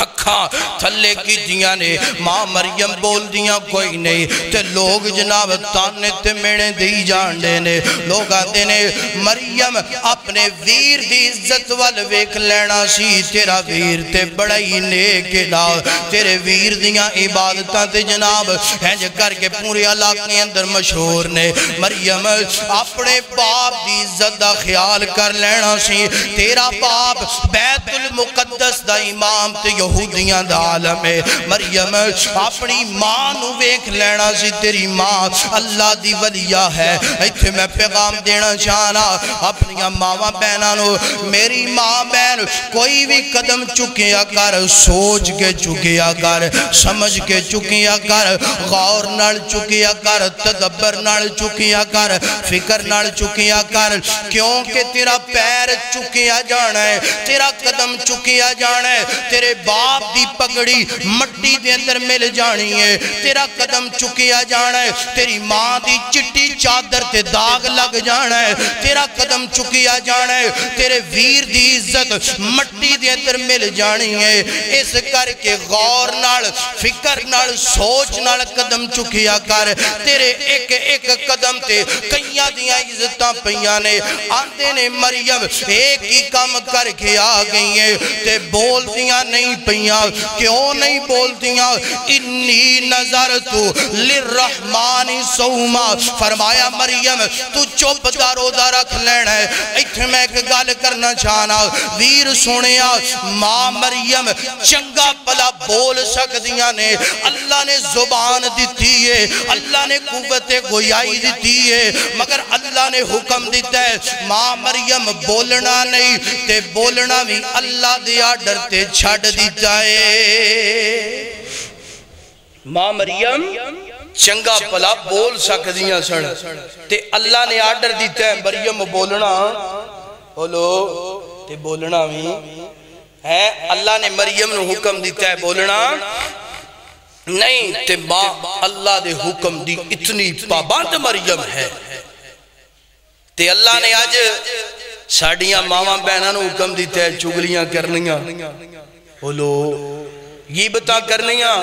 اکھاں تھلے کی دیاں نے ماں مریم بول دیاں کوئی نہیں تے لوگ جناب تانے تے میڑے دی جانڈے نے لوگ آتے نے مریم اپنے ویر دی عزت والویک لینا سی تیرا ویر تے بڑا ہی نیک نا تیرے ویر دیاں عبادتاں تے جناب ہنج کر کے پورے علاقے اندر مشہور نے مریم اپنے باپ دی عزت دا خیال کر لینا سی تیرا باپ بیت المقدس دا امام تے یہودیاں دا عالم ہے مریم اپنی ماں نو ویکھ لینا سی تیری ماں اللہ دی ولیہ ہے ایتھے میں پیغام دینا چاہنا اپنی ماں بہناں نو میری ماں بہن کوئی بھی قدم چکیا کر سوچ کے چکیا کر سمجھ کے چکیا کر غور نال چکیا کر تدبر نال چکیا کر فکر نال چکیا کر کیونکہ تیرا پیر چکیا جانا ہے تیرا قدم چکیا جانا ہے تیرے باپ دی پگڑی مٹی دے اندر مل جانی ہے تیرا قدم چکیا جانا ہے تیری ماں دی چٹی چادر تے داغ لگ جانا ہے تیرا قدم چکیا جانا ہے تیرے ویر دی عزت مٹی دے اندر مل جانی ہے اس کر کے غور نال فکر نال سوچ نال قدم چکیا کر تیرے ایک ایک قدم تے کئیاں دیاں عزتاں پئیاں نے آندے نے مریم ایک ہی کام کر کے آ گئی ہیں تے بول دیاں نہیں پئیاں کیوں نہیں بول دیاں انی نظرتو للرحمن صوما فرمایا مریم تو چوپ دا روزہ رکھ لینا ہے ایتھے میں ایک گال کرنا چاہنا ویر سنیا ماں مریم چنگا پلا بول سکدیاں نے اللہ نے زبان دیتی ہے اللہ نے قوت گویائی دیتی ہے مگر اللہ نے حکم دیتا ہے ماں مریم بولنا نہیں تے بولنا بھی اللہ دیا ڈرتے چھڑ دیتا ہے ماں مریم چنگا پلا بول سکدیاں سن تے اللہ نے آرڈر دیتا ہے مریم بولنا بولو تے بولنا بھی ہے اللہ نے مریم نے حکم دیتا ہے بولنا نہیں تے ماں اللہ دے حکم دی اتنی پابند مریم ہے تے اللہ نے آج ساڑیاں ماما بہناں نو حکم دیتا ہے چگلیاں کرنیاں بولو غیبتاں کرنیاں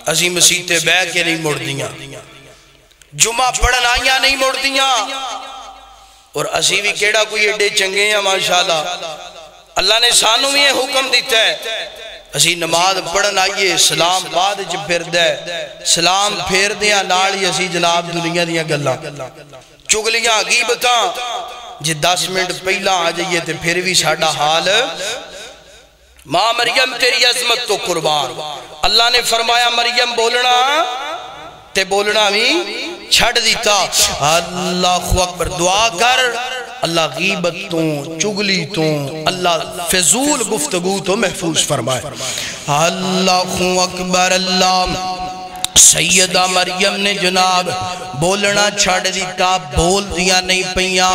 اسی مسیحتے بے کے نہیں مڑ دیاں جمعہ پڑھن آئیاں نہیں مڑ دیاں اور اسی بھی کیڑا کوئی ایڈے چنگے ہیں ماشاءاللہ اللہ نے سانو بھی یہ حکم دیتا ہے اسی نماز پڑھن آئیے سلام بعد جب پھر دے سلام پھر دیا نالی اسی جناب دنیا دیا گلہ چگلیاں غیبتاں جی 10 منٹ پہلا آ جائیے تے پھر بھی ساڑھا حال ماں مریم تیری عظمت تو قربان اللہ نے فرمایا مریم بولنا تے بولنا بھی چھڑ دیتا اللہ اکبر دعا کر اللہ غیبتوں چگلی تو اللہ فضول گفتگو تو محفوظ فرمائے اللہ اکبر اللہ سیدہ مریم نے جناب بولنا چھڑ دیتا بول دیا نہیں پئیاں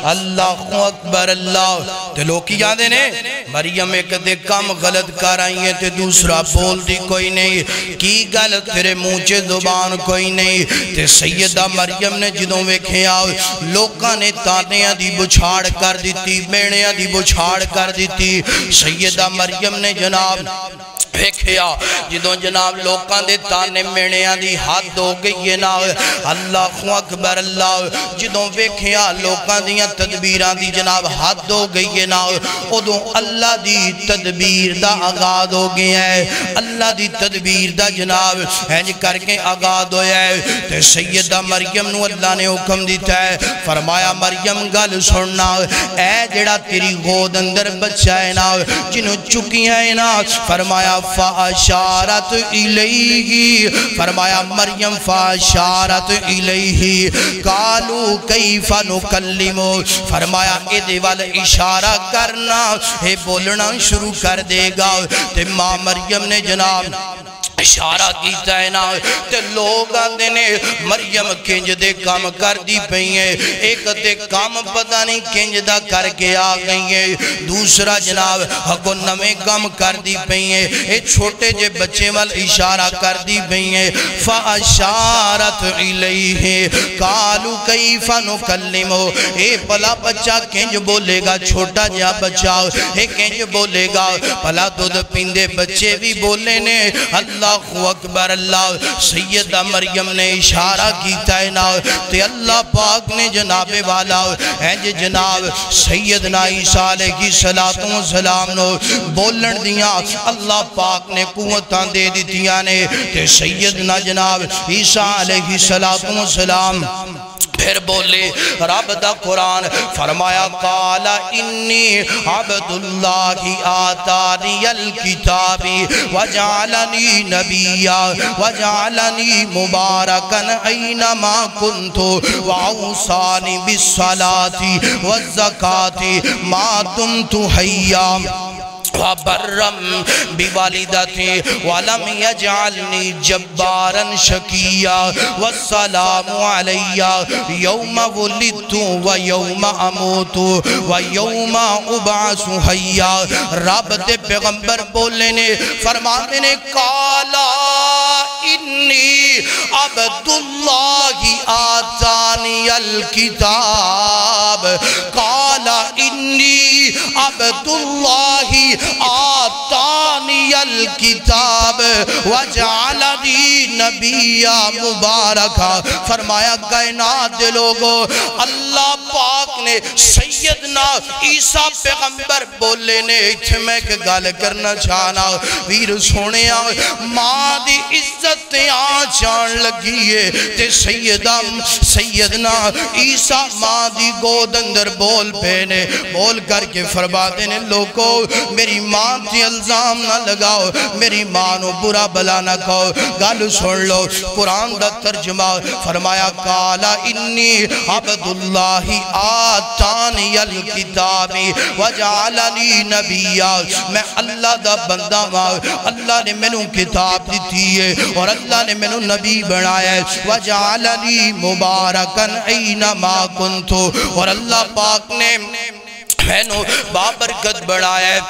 اللہ اکبر اللہ تے لوکی جاندے نے مریم ایک دے کم غلط کر آئی ہیں تے دوسرا بول دی کوئی نہیں کی غلط تیرے مونچے زبان کوئی نہیں تے سیدہ مریم نے جدوں ویکھے آؤ لوکاں نے تانیاں دی بچھاڑ کر دیتی بیڑیاں دی بچھاڑ کر دیتی سیدہ مریم نے جناب ویکھیا جدوں جناب لوکاں دے تانے میڑیاں دی حد ہو گئی ہے نا اللہ اکبر اللہ جدوں ویکھیا لوکاں دیاں تدبیراں دی جناب حد ہو گئی ہے نا ادوں اللہ دی تدبیر دا آغاز ہو گیا ہے اللہ دی تدبیر دا جناب ہنج کر کے آغاز ہویا ہے تے سیدہ مریم نو اللہ نے حکم دیتا ہے فرمایا مریم گل سننا اے جڑا تیری گود اندر بچہ ہے نا جنہوں چکی ہے نا فرمایا فاشارت الیہی فرمایا مریم فاشارت الیہی قالو کیف نکلمو فرمایا اے دیوال اشارہ کرنا اے بولنا شروع کر دے گا تے ماں مریم نے جناب اشارہ کیتا ہے نا تے لوگ آندے نے مریم کنج دے کام کر دی پئی ہیں ایک تے کام پتہ نہیں کنج دا کر کے آ گئی ہیں دوسرا جناب حقو نمیں کام کر دی پئی ہیں اے چھوٹے جے بچے وال اشارہ کر دی پئی ہیں فاشارت الیہ قالو کیف نکلمو اے پلا بچہ کنج بولے گا چھوٹا جا بچہ اے کنج بولے گا پلا دودھ پیندے بچے بھی بولے نے اللہ اکبر اللہ سیدہ مریم نے اشارہ کیتا ہے نا تے اللہ پاک نے جناب والا جناب سیدنا عیسیٰ علیہ السلام نو بولن دیا اللہ پاک نے قوتاں دے دیتیاں نے تے سیدنا جناب عیسیٰ علیہ السلام پھر بولے رب دا قرآن فرمایا قال انی عبداللہ آتانی الکتابی وجعلنی نبیا وجعلنی مبارکن اینما کنتو وعوصانی بالصلاة والزکاة ما دمت حیا وبرم بوالدتی ولم یجعلنی جبارا شکیا والسلام علی یوم ولدت و یوم اموت و یوم ابعث حیا رب دے پیغمبر بولنے نے فرماتے نے قالا انی عبداللہ آتانی الکتاب قالا انی عبداللہ آتانی الکتاب وجعلنی نبی مبارکہ فرمایا کائنات دے لوگو اللہ پاک نے سیدنا عیسیٰ پیغمبر بولے نے اتھے میں کہ گال کرنا چاہنا ویر سونے ماں دی عزت آچان لگی ہے تے سیدنا عیسیٰ ماں دی گود اندر بول پینے بول کر کے فرماتے نے لوگو میری ماں تی الزام نہ لگاؤ میری ماں نو برا بلا نہ کہو گل سن لو قرآن دا ترجمہ فرمایا قالا انی عبداللہ آتانی الکتابی وجعلنی نبیا میں اللہ دا بندہ ماں اللہ نے میں نو کتاب دیتی ہے اور اللہ نے میں نو نبی بنایا ہے وجعلنی مبارکن اینما کنتو اور اللہ پاک نے میں نو بابرکت بڑھایا ہے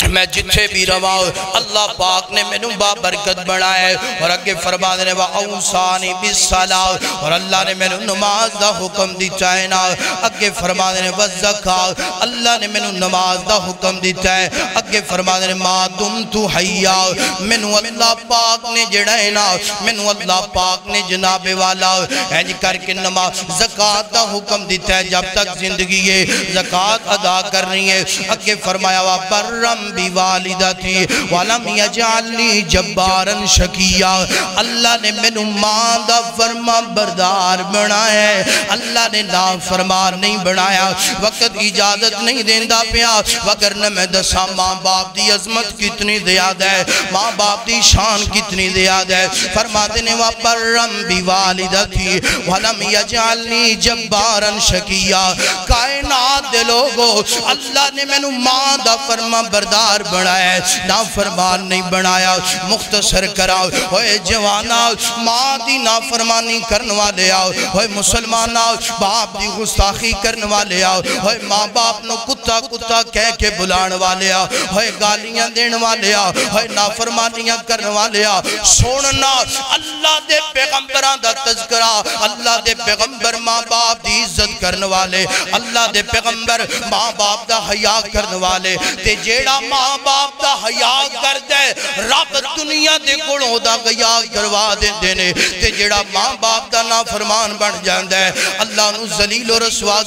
میں جتھے بھی رواؤ اللہ پاک نے میں نو بابرکت بڑھایا ہے اور اگے فرما دینے وَأَوْصَانِ بِالصَّلَاةِ اور اللہ نے میں نو نماز دا حکم دیتا ہے نا اگے فرما دینے وَالزَّكَاةِ اللہ نے میں نو نماز دا حکم دیتا ہے اگے فرما دینے مَا دُمْتُ حَيَّا میں نو اللہ پاک نے جڑا ہے نا میں نو اللہ پاک نے جناب والا ہے کر کے نماز زکاة دا حکم دیتا ہے جب تک زندگی ہے زکاة ادا کرنی ہے اگے فرمایا وَبَرَّمْ بوالدتی ولم یجعلنی جبارا شکیا اللہ نے میں ماں دا فرما بردار بنایا ہے اللہ نے نافرمان نہیں بنایا وقت اجازت نہیں دیندہ پیا وگرنہ میں دسا ماں باپ دی عظمت کتنی زیادہ ہے ماں باپ دی شان کتنی زیادہ ہے فرما دینے وَبَرَّمْ بِوَالِدَتِي وَلَمْ يَجْعَلْنِي جَبَّارًا شَكِيًّا کائنات دے لوگو اللہ نے میں ماں دا فرما بردار بنایا ہے نافرمان نہیں بنایا مختصر کراؤ ہوئے جوانا ماں دی نافرمانی کرنے والے آؤ ہوئے مسلمان آؤ باپ دی گستاخی کرنے والے آؤ ہوئے ماں باپ نو کتا کتا کہہ کے بلان والے آؤ ہوئے گالیاں دین والے آؤ ہوئے نافرمانیاں کرنے والے آؤ سوننا اللہ دے پیغمبران دا تذکرہ اللہ دے پیغمبر ماں باپ دی عزت کرنے والے اللہ دے پیغمبر ماں باپ دا حیاء کرنے والے تے جیڑا ماں باپ دا حیا کر دے رب دنیا دے کولوں دا حیا کروا دیندے نے تے جڑا ماں باپ دا نافرمان بن جاندا ہے اللہ نو ذلیل و رسوا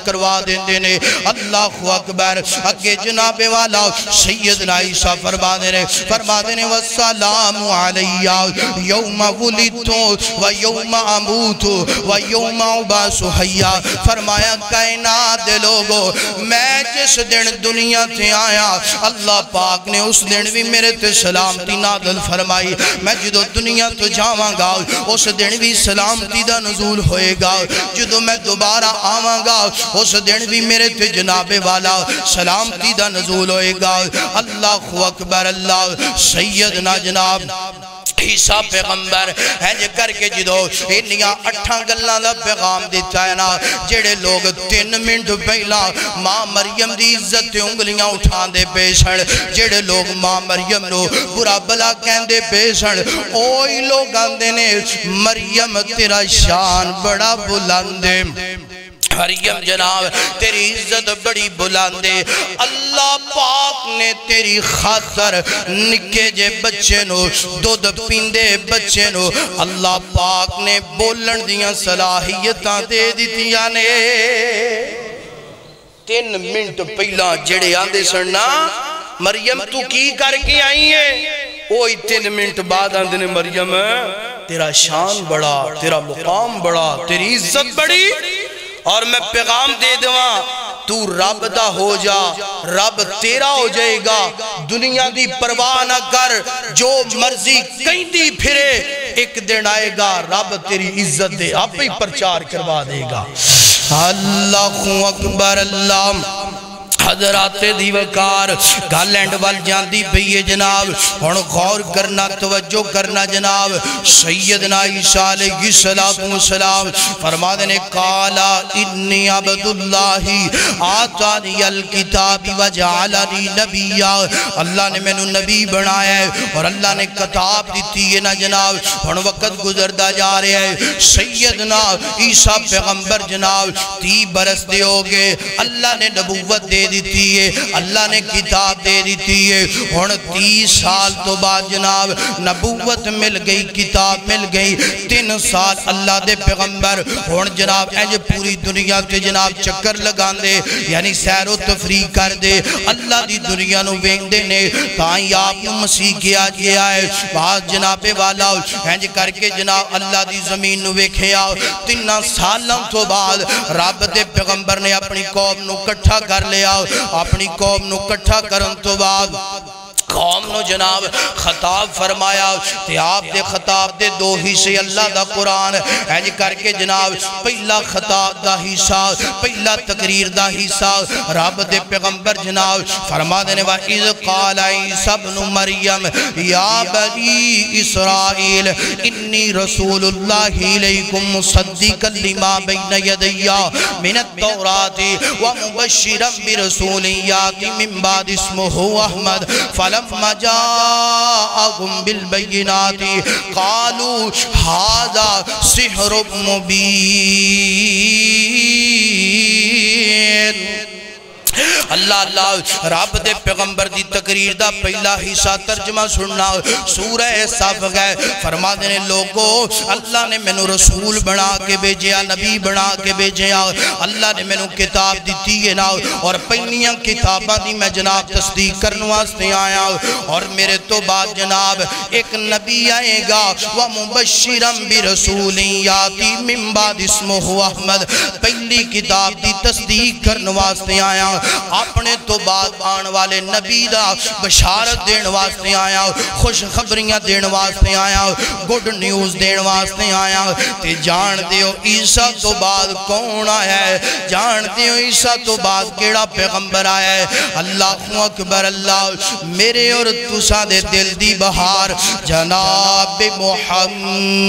کروا دیندے نے اللہ اکبر اگے جناب والا سیدنا عیسیٰ فرماتے نے والسلام علیہ یوم ولدت و یوم اموت و یوم ابعث حیا فرمایا کائنات دے لوگو میں جس دن دنیا تے آیا اللہ پاک نے اس دن بھی میرے تے سلامتی نازل فرمائی میں جدو دنیا تو جاواں گا اس دن بھی سلامتی دا نزول ہوئے گا جدو میں دوبارہ آواں گا اس دن بھی میرے تے جناب والا سلامتی دا نزول ہوئے گا اللہ اکبر اللہ سیدنا جناب عیسیٰ پیغمبر ہے کر کے جدو انہیاں 8 گلاں دا پیغام دیتا ہے نا جڑے لوگ 3 منٹ پہلا ماں مریم دی عزت تے انگلیاں اٹھان دے پیشن جڑے لوگ ماں مریم نو برا بلا کہن دے پیشن اوہی لوگ آندے نے مریم تیرا شان بڑا بلندے مریم جناب تیری عزت بڑی بلندے اللہ پاک نے تیری خاطر نکے جے بچے نو دودھ پیندے بچے نو اللہ پاک نے بولن دیاں صلاحیتاں دے دیتیاں نے 3 منٹ پہلا جڑے آندے سننا مریم تو کی کر کے آئی ہے اوہی 3 منٹ بعد آندے نے مریم تیرا شان بڑا تیرا مقام بڑا تیری عزت بڑی اور میں پیغام دے دوں تو رب دا ہو جا رب تیرا ہو جائے گا دنیا دی پرواہ نہ کر جو مرضی کہیں دی پھرے ایک دن آئے گا رب تیری عزت دے آپ ہی پرچار کروا دے گا اللہ اکبر اللہ حضرات دیوکار گالینڈ وال جاندی بھئی جناب ہن غور کرنا توجہ کرنا جناب سیدنا عیسیٰ علیہ السلام فرما دینے قالا انی عبداللہ آتانی الکتاب وجعلنی نبی اللہ نے میں نو نبی بنایا ہے اور اللہ نے کتاب دیتی ہے نا جناب ہن وقت گزردہ جا رہے ہیں سیدنا عیسیٰ پیغمبر جناب 30 برس دے ہوگے اللہ نے نبوت دے دیتی ہے اللہ نے کتاب دے دیتی ہے ہن 30 سال تو بعد جناب نبوت مل گئی کتاب مل گئی 3 سال اللہ دے پیغمبر ہن جناب اینج پوری دنیا تے جناب چکر لگان دے یعنی سیر و تفریح کر دے اللہ دی دنیا نو وین دے نے تائیں آپ نو مسیح کیا گیا ہے بعد جناب والا اینج کر کے جناب اللہ دی زمین نو ویکھے آؤ 3 سالوں تو بعد رب دے پیغمبر نے اپنی قوم نو کٹھا کر لیا اپنی قوم نو کٹھا کرن تو بعد قوم نو جناب خطاب فرمایا تے آپ دے خطاب دے 2 حصے اللہ دا قرآن اینج کر کے جناب پہلا خطاب دا حصہ پہلا تقریر دا حصہ رب دے پیغمبر جناب فرما دینے وَإِذْ قَالَ عِيسَى ابْنُ مَرْيَمَ يَا بَنِي إِسْرَائِيلَ إِنِّي رَسُولُ اللَّهِ إِلَيْكُمْ مُصَدِّقًا لِمَا بَيْنَ يَدَيَّ مِنَ التَّوْرَاةِ وَمُبَشِّرًا بِرَسُولٍ يَأْتِي مِن بَعْدِي اسْمُهُ أَحْمَدُ فلما جاءهم بالبينات قالوا هذا سحر مبين اللہ اللہ رب دے پیغمبر دی تقریر دا پہلا حصہ ترجمہ سننا سورہ صف گئے فرما دینے لوگو اللہ نے میں نو رسول بنا کے بھیجیا نبی بنا کے بھیجیا اللہ نے میں نو کتاب دیتی ہے نا اور پہلیاں کتاباں دی میں جناب تصدیق کرنے واسطے آیا اور میرے تو بعد جناب ایک نبی آئے گا وَمُبَشِّرًا بِرَسُولٍ يَأْتِي مِن بَعْدِي اسْمُهُ أَحْمَدُ پہلی کتاب دی تصدیق کرنے واسطے آیا اپنے تو بعد آن والے نبی دا بشارت دین واسطے آیا خوش خبریاں دین واسطے آیا گڈ نیوز دین واسطے آیا تے جان دیو عیسیٰ تو بعد کون آیا ہے جان دیو عیسیٰ تو بعد کیڑا پیغمبر آیا ہے اللہ اکبر اللہ میرے اور تساں دے دل دی بہار جناب محمد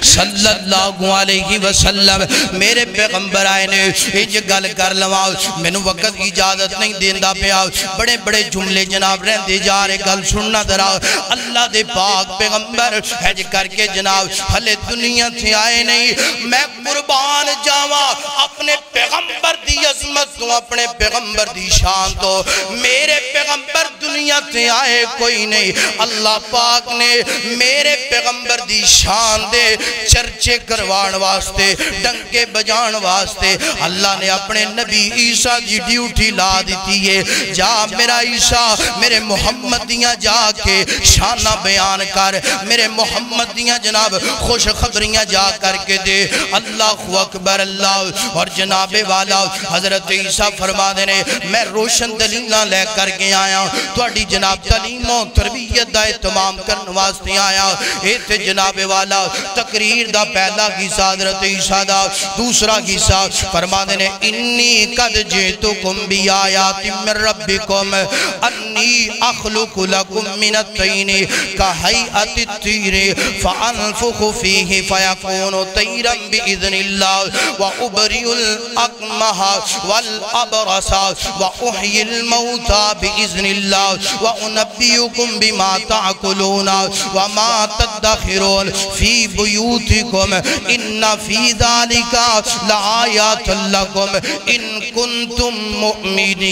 صلی اللہ علیہ وسلم میرے پیغمبر آئے نے یہ گل کر لوا میں نے وقت کی اجازت نہیں دیندہ پیا بڑے بڑے جملے جناب رہندے جا رہے گل سننا درا اللہ دے پاک پیغمبر حج کر کے جناب ہلے دنیا سے آئے نہیں میں قربان جاواں اپنے پیغمبر دی عظمت تو اپنے پیغمبر دی شان تو میرے پیغمبر دنیا سے آئے کوئی نہیں اللہ پاک نے میرے پیغمبر دی شان دے چرچے کروان واسطے ڈنکے بجان واسطے اللہ نے اپنے نبی عیسیٰ دی ڈیوٹی لا دیتی ہے جا میرا عیسیٰ میرے محمدیاں جا کے شانہ بیان کر میرے محمدیاں جناب خوش خبریاں جا کر کے دے اللہ اکبر اللہ اور جناب والا حضرت عیسیٰ فرما دینے میں روشن دلیلہ لے کر کے آیا توڑی جناب تعلیم و تربیت دا اہتمام کرنے واسطے آیا ایتے جناب والا تقریر دا پہلا حصہ حضرت عیسیٰ دا دوسرا حصہ فرما دینے انی قد جئتکم بی آیات من ربکم انی اخلق لکم من الطین کا حیعت الطیر فانفخ فیہ فیکون طیرا بإذن اللہ وابری الاقمہ والابرس واحیی الموتى بإذن اللہ وانبیکم بما تعقلون وما تدخرون فی بیوتکم ان فی ذالک لآیات لکم ان کنتم مؤمنین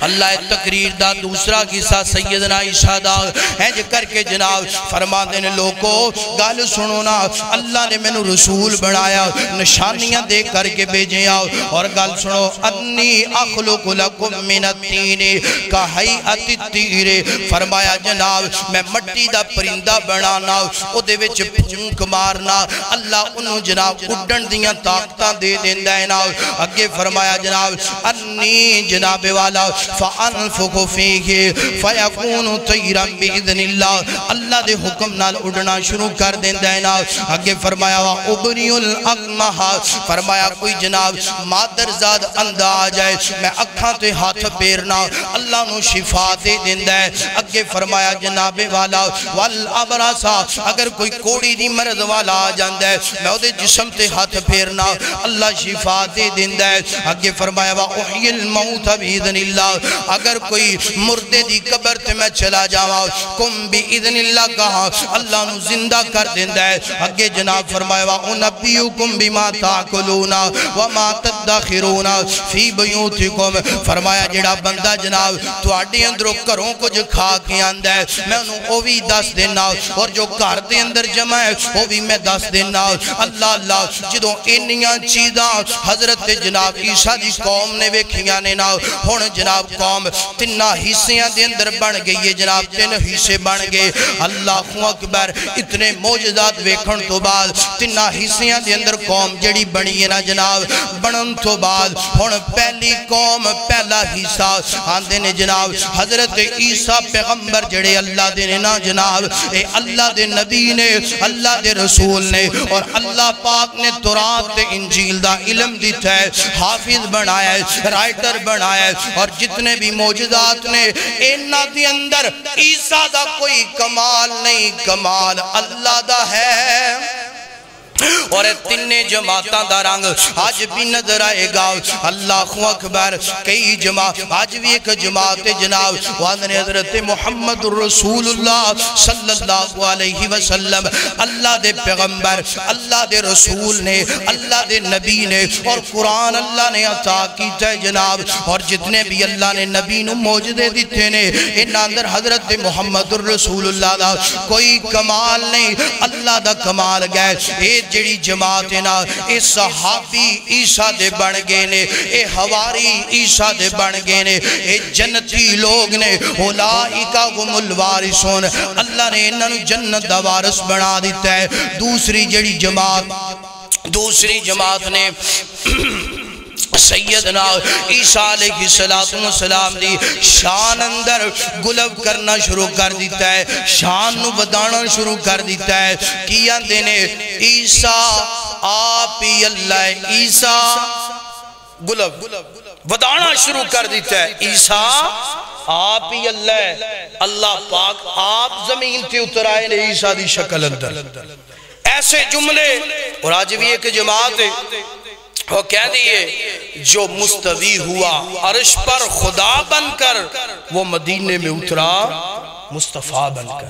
اللہ تقریر دا دوسرا قصہ سیدنا عیسیٰ دا حج کر کے جناب فرما دینے لوگوں گال سنونا اللہ نے میں نے رسول بنایا نشانیاں دے کر کے بھیجے آؤ اور گال سنو انی اخلق لکم من الطین کا حیعت الطیر فرمایا جناب میں مٹی دا پرندہ بنانا او دے وچ پھونک مارنا اللہ انہوں جناب اڈن دیاں طاقتاں دے دیندہ ہے نا اگے فرمایا جناب انی جناب والا فانفق فیہ فیکون طیرا بإذن اللہ اللہ دے حکم نال اڑنا شروع کر دیندہ ہے نا آگے فرمایا وابری الاقمہ فرمایا کوئی جناب مادر زاد اندھا آ جائے میں اکھاں تے ہاتھ پیرنا اللہ نو شفا دے دیندہ ہے آگے فرمایا جناب والا والابرسا اگر کوئی کوڑی دی مرض والا آ جاندہ ہے میں دے جسم تے ہاتھ پیرنا اللہ شفا دے دیندہ ہے آگے فرمایا وحی الموت بإذن اللہ اگر کوئی مردے دی قبر تے میں چلا جاؤں کم بھی اذن اللہ کہا اللہ نو زندہ کر دیندہ ہے اگے جناب فرمایا وَأُنَبِّيُكُمْ بِمَا تَعْقُلُونَ وَمَا تَدَّخِرُونَ فِي بَيُوتِكُمْ فرمایا جڑا بندہ جناب تو آڈی اندروں کروں کو جو کھا کے آندہ ہے میں انہوں او بھی دس دینا اور جو کار دے اندر جمع ہے وہ بھی میں دس دینا اللہ اللہ جدوں انیاں چیزاں حضرت جناب عیسیٰ دی قوم نے ویکھیاں نے نا ہون جناب قوم تنہ حصیاں دے اندر بن گئی ہے جناب تن حصے بن گئے اللہ اکبر اتنے موجزات ویکھن تو بعد تنہ حصیاں دے اندر قوم جڑی بنی ہے نا جناب بنن تو بعد ہون پہلی قوم پہلا حصہ آندے نے جناب حضرت عیسیٰ پیغمبر جڑے اللہ دے نا جناب اے اللہ دے نبی نے اللہ دے رسول نے اور اللہ پاک نے تورات تے انجیل دا علم دیتا ہے حافظ بنایا ہے رائٹر بنایا ہے اور جتنے بھی موجزات نے انہاں دی اندر عیسیٰ دا کوئی کمال نہیں کمال اللہ دا ہے اور تینے جماعتاں دا رنگ آج بھی نظر آئے گا اللہ اکبر کئی جماعت آج بھی ایک جماعت جناب واننے حضرت محمد رسول اللہ صلی اللہ علیہ وسلم اللہ دے پیغمبر اللہ دے رسول نے اللہ دے نبی نے اور قرآن اللہ نے عطا کیتا ہے جناب اور جتنے بھی اللہ نے نبی نو موجدے دیتے نے ان اندر حضرت محمد رسول اللہ دا کوئی کمال نہیں اللہ دا کمال گئے جڑی جماعت نا اے صحابی عیسیٰ دے بن گئے نے اے حواری عیسیٰ دے بن گئے نے اے جنتی لوگ نے اولائکا ہم الوارثون اللہ نے انہاں نو جنت دا وارث بنا دیتا ہے دوسری جڑی جماعت نے سیدنا عیسیٰ علیہ السلام دی شان اندر گلب کرنا شروع کر دیتا ہے شان نو بدانا شروع کر دیتا ہے کیا دینے عیسیٰ آپ ہی اللہ عیسیٰ گلب بدانا شروع کر دیتا ہے عیسیٰ آپ ہی اللہ ہے، اللہ پاک آپ زمین تے اتر آئے نے عیسیٰ دی شکل اندر، ایسے جملے۔ اور آج بھی ایک جماعت وہ کہہ دیئے جو مستوی ہوا عرش پر خدا بن کر، وہ مدینے میں اترا مصطفیٰ بن کر۔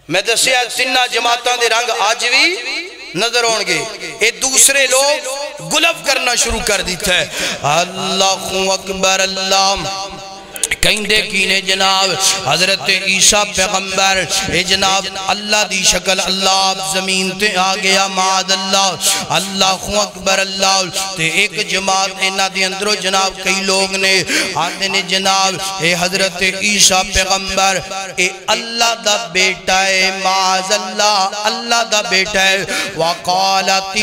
میں دسیا تینہ جماعتاں دے رنگ آج بھی نظر ہونگے، ایک دوسرے لوگ گلف کرنا شروع کر دیتا ہے۔ اللہ اکبر، اللہ کہیں دیکھینے جناب حضرت عیسیٰ پیغمبر اے جناب اللہ دی شکل، اللہ آپ زمین تے آگیا معاذ اللہ، اللہ اکبر اللہ۔ تے ایک جماعت اینا دی اندروں جناب کئی لوگ نے آتے نے جناب اے حضرت عیسیٰ پیغمبر اے اللہ دا بیٹا ہے معاذ اللہ، اللہ دا بیٹا ہے۔ وقالت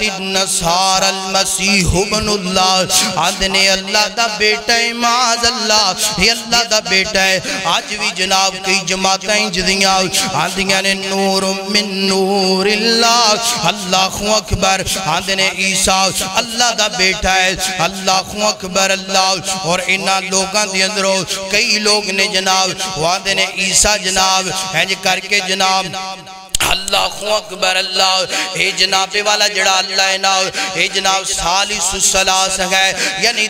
النصارى المسیح ابن اللہ، آتے نے اللہ دا بیٹا ہے معاذ اللہ، یہ اللہ دا بیٹا ہے۔ آج بھی جناب کئی جماعتیں جدیاں آدھیاں نے نور من نور اللہ، اللہ اکبر، آدھے نے عیسیٰ اللہ دا بیٹا ہے، اللہ اکبر اللہ۔ اور انہاں لوگاں دے اندروں کئی لوگ نے جناب آدھے نے عیسیٰ جناب ہے کر کے جناب اللہ اکبر اللہ، اے جناب والا جڑا اللہ ہے نا، اے جناب ثالث الثلاث ہے، یعنی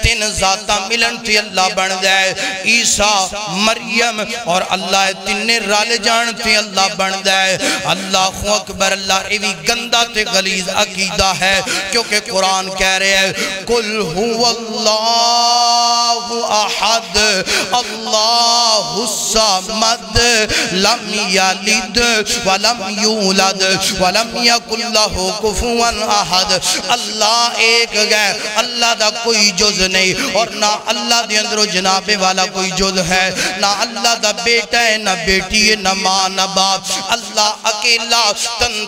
تین ذاتاں ملن تے اللہ بن جائے، عیسیٰ مریم اور اللہ تین رال جان تے اللہ بن جائے۔ اللہ اکبر اللہ، یہ بھی گندہ تے غلیظ عقیدہ ہے، کیونکہ قرآن کہہ رہے ہیں قل هو اللہ احد اللہ الصمد لم یلد ولم یولد ولم یکن لہ کفوا احد۔ اللہ ایک ہے، اللہ دا کوئی جز نہیں، اور نہ اللہ دے اندروں جناب والا کوئی جز ہے، نہ اللہ دا بیٹا ہے، نہ بیٹی ہے، نہ ماں نہ باپ، اللہ اکیلا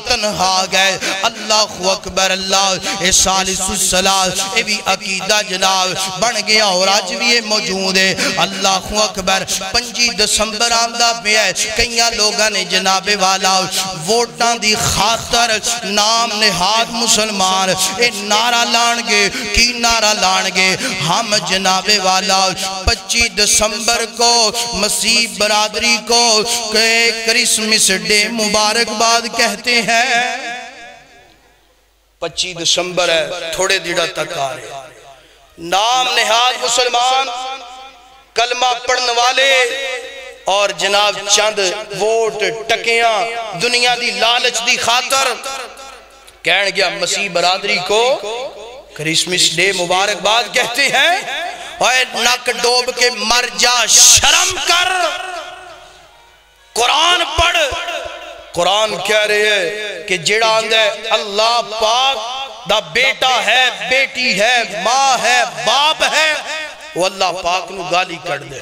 تنہا گئے۔ اللہ اکبر اللہ، اے ثالث الثلاث، اے بھی عقیدہ جناب بن گیا اور آج بھی یہ موجود ہے۔ اللہ اکبر، 25 دسمبر آمدہ پہ ہے، کئیاں لوگاں نے جناب والا ووٹاں دی خاطر نام نہاد مسلمان اے نعرہ لانگے، کی نعرہ لانگے، ہم جناب والا 25 دسمبر کو مسیح برادری کو کرسمس ڈے مبارکباد کہتے ہیں۔ 25 دسمبر ہے، تھوڑے دیڑا تک آ رہے، نام نہاد مسلمان، کلمہ پڑھن والے، اور جناب چند ووٹ ٹکیاں دنیا دی لالچ دی خاطر کہن گیا مسیح برادری کو کرسمس ڈے مبارکباد کہتے ہیں۔ اور نک ڈوب کے مر جا، شرم کر، قرآن پڑھ۔ قرآن کہہ رہے ہیں کہ جڑا اندے اللہ پاک دا بیٹا ہے، بیٹی ہے، ماں ہے، باپ ہے، وہ اللہ پاک نو گالی کر دے۔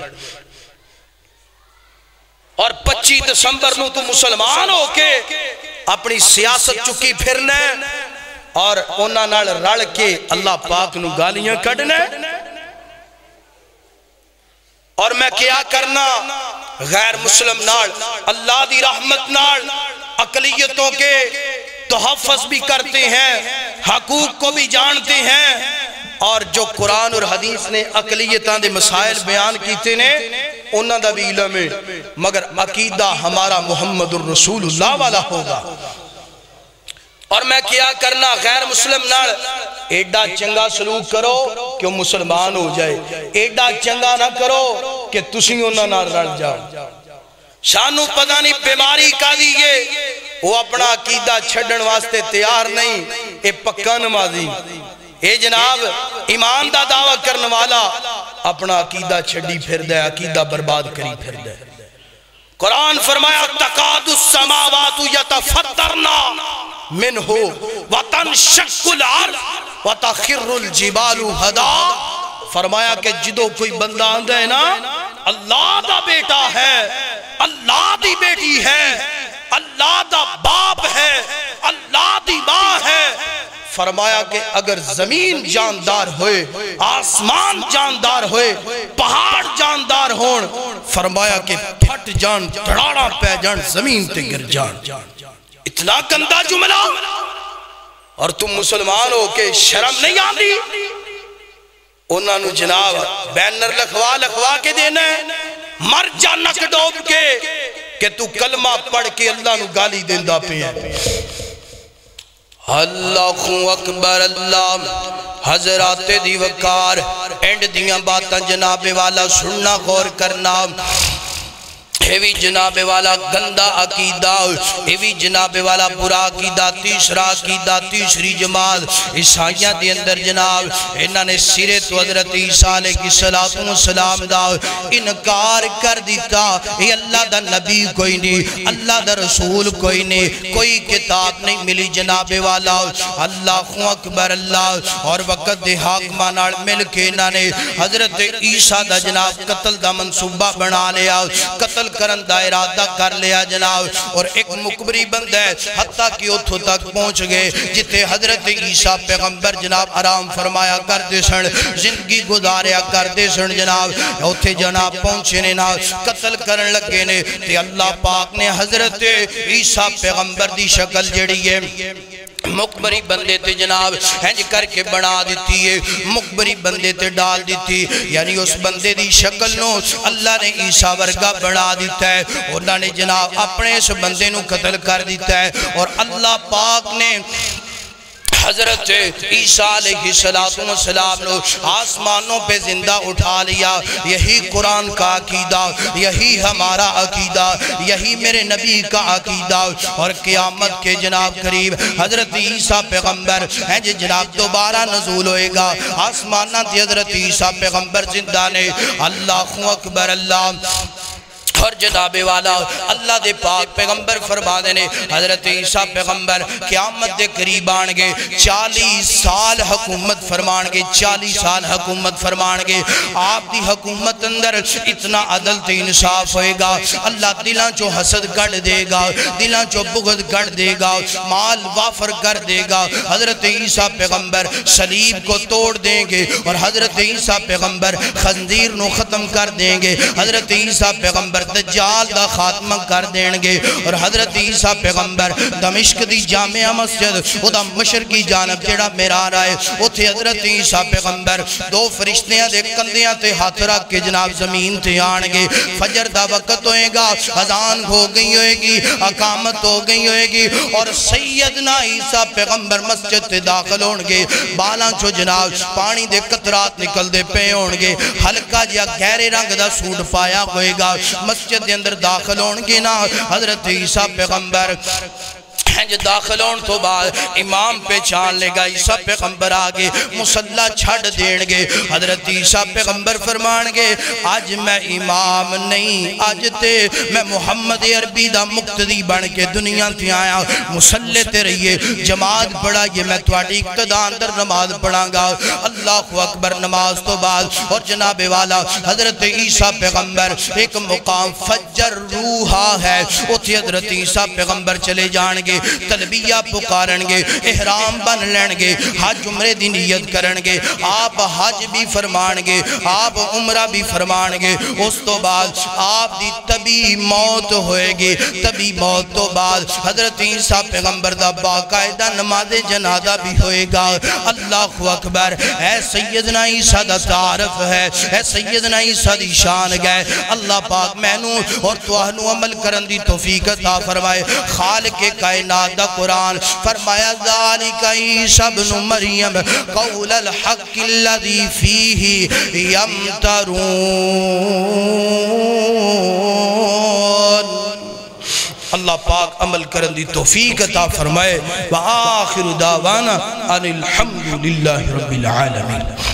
اور 25 دسمبر نو تو مسلمان ہو کے اپنی سیاست چکی پھرنے اور انہاں نال رل کے اللہ پاک نو گالیاں کڑنے۔ اور میں کیا کرنا غیر مسلم نال اللہ دی رحمت نال اقلیتوں کے تحفظ بھی کرتے ہیں، حقوق کو بھی جانتے ہیں، اور جو قرآن اور حدیث نے اقلیتاں دے مسائل بیان کیتے نے انہاں دا بھی علم ہے، مگر عقیدہ ہمارا محمد الرسول اللہ والا ہوگا۔ اور میں کیا کرنا غیر مسلم نال ایڈا چنگا سلوک کرو کہ وہ مسلمان ہو جائے، ایڈا چنگا نہ کرو کہ تسی انہاں نال رل جاؤ۔ شانو پتہ نہیں بیماری کا دیئے، وہ اپنا عقیدہ چھڑن واسطے تیار نہیں، اے پکا نمازی، اے جناب ایمان دا دعویٰ کرنے والا اپنا عقیدہ چھڑی پھر دے، عقیدہ برباد کری پھر دے۔ قرآن فرمایا تقاد السماوات یتفطرنا منہ وتنشق الارض وتخر الجبال ہدا۔ فرمایا کہ جدو کوئی بندہ آندہ ہے نا اللہ دا بیٹا ہے، اللہ دی بیٹی ہے، اللہ دا باپ ہے، اللہ دی ماں ہے، فرمایا کہ اگر زمین جاندار ہوئے، آسمان جاندار ہوئے، پہاڑ جاندار ہون، فرمایا کہ پھٹ جان، تڑاڑا پہ جان، زمین تے گر جان۔ اتنا گندہ جملہ، اور تم مسلمان ہو کہ شرم نہیں آتی؟ انہاں نو جناب بینر لکھوا کے دینا ہے، مر جا نک ڈوب کے کہ تو کلمہ پڑھ کے اللہ نو گالی دیندہ پہ ہے۔ اللہ اکبر اللہ حضرات دی وقار اینڈ دیاں باتاں جناب والا سننا غور کرنا، ایوی جناب والا گندہ عقیدہ، ایوی جناب والا برا عقیدہ، تیسرا عقیدہ، تیسری جماعت عیسائیاں دے اندر جناب انہاں نے سیرت حضرت عیسیٰ علیہ السلام دا انکار کر دیتا، یہ اللہ دا نبی کوئی نہیں، اللہ دا رسول کوئی نہیں، کوئی کتاب نہیں ملی جناب والا۔ اللہ اکبر اللہ، اور وقت دے حاکمان آل مل کے انہاں نے حضرت عیسیٰ دا جناب قتل دا منصوبہ بنا لیا، قتل کرن دا ارادہ کر لیا جناب، اور ایک مقبری بند ہے حتیٰ کہ اتھو تک پہنچ گئے جتے حضرت عیسیٰ پیغمبر جناب آرام فرمایا کر دے سن، زندگی گزاریا کر دے سن جناب، اتھے جناب پہنچے نے نا قتل کرن لگے نے، تے اللہ پاک نے حضرت عیسیٰ پیغمبر دی شکل جڑی ہے مقبری بندے تے جناب ہنج کر کے بنا دیتی ہے، مقبری بندے تے ڈال دیتی، یعنی اس بندے دی شکل نو اللہ نے عیسیٰ ورگا بنا دیتا ہے، انہوں نے جناب اپنے اس بندے نو قتل کر دیتا ہے، اور اللہ پاک نے حضرت عیسیٰ علیہ السلام نے آسمانوں پہ زندہ اٹھا لیا۔ یہی قرآن کا عقیدہ، یہی ہمارا عقیدہ، یہی میرے نبی کا عقیدہ، اور قیامت کے جناب قریب حضرت عیسیٰ پیغمبر ہیں جناب دوبارہ نزول ہوئے گا آسمانہ تھی، حضرت عیسیٰ پیغمبر زندہ نے۔ اللہ اکبر اللہ، اور جناب والا اللہ دے پاک پیغمبر فرما دینے حضرت عیسیٰ پیغمبر قیامت دے قریب آنگے 40 سال حکومت فرمانگے، 40 سال حکومت فرمانگے، آپ دی حکومت اندر اتنا عدل تے انصاف ہوئے گا، اللہ دلان چو حسد کر دے گا، دلان چو بغض کر دے گا، مال وافر کر دے گا۔ حضرت عیسیٰ پیغمبر صلیب کو توڑ دیں گے، اور حضرت عیسیٰ پیغمبر خنزیر نو ختم کر دیں گے، حضرت عیسیٰ پیغمبر دجال دا خاتمہ کر دینگے، اور حضرت عیسیٰ پیغمبر دمشق دی جامعہ مسجد او دا مشرقی جانب جڑا میرار آئے، اتھے حضرت عیسیٰ پیغمبر 2 فرشتیاں دے کندیاں تے ہاتھ رکھ کے جناب زمین تے آنگے، فجر دا وقت ہوئے گا، اذان ہو گئی ہوئے گی، اقامت ہو گئی ہوئے گی، اور سیدنا عیسیٰ پیغمبر مسجد تے داخل ہونگے، بالاں چو جناب پانی دے قطرات نکل دے پہ ہونگے، ہلکا جیا گہرے رنگ دا سوٹ پایا ہوئے گا، مسجد دے اندر داخل ہونگے نا حضرت عیسیٰ پیغمبر داخل ہون تو بعد امام پہ چان لے گا، عیسیٰ پیغمبر آگے مسلح چھڑ دینگے، حضرت عیسیٰ پیغمبر فرمانگے آج میں امام نہیں، آج تے میں محمد عربی دا مقتدی بن کے دنیا تھی آیا، مسلح تے رہیے، جماعت پڑھا یہ میں تواڈی اقتداء اندر نماز پڑھاں گا۔ اللہ اکبر نماز تو بعد اور جناب والا حضرت عیسیٰ پیغمبر ایک مقام فجر روحا ہے، اتھے حضرت عیسیٰ پیغمبر چلے جانگے، تلبیہ پکارنگے، احرام بن لینگے، حج عمرے دی نیت کرنگے، آپ حج بھی فرمانگے، آپ عمرہ بھی فرمانگے، اس تو بعد آپ دی طبی موت ہوئے گی، طبی موت تو بعد حضرت عیسیٰ پیغمبر دا باقاعدہ نماز جنازہ بھی ہوئے گا۔ اللہ اکبر، اے سیدنا عیسیٰ دا تعارف ہے، اے سیدنا عیسیٰ دی شان گئے، اللہ پاک مینوں اور توہنوں عمل کرن دی توفیق عطا فرمائے۔ خالق کائنات دا قرآن فرمایا ذالک عیسیٰ ابن مریم قول الحق الذی فیہ یمترون۔ اللہ پاک عمل کرن دی توفیق عطا فرمائے۔ وآخر دعوانا ان الحمدللہ رب العالمین۔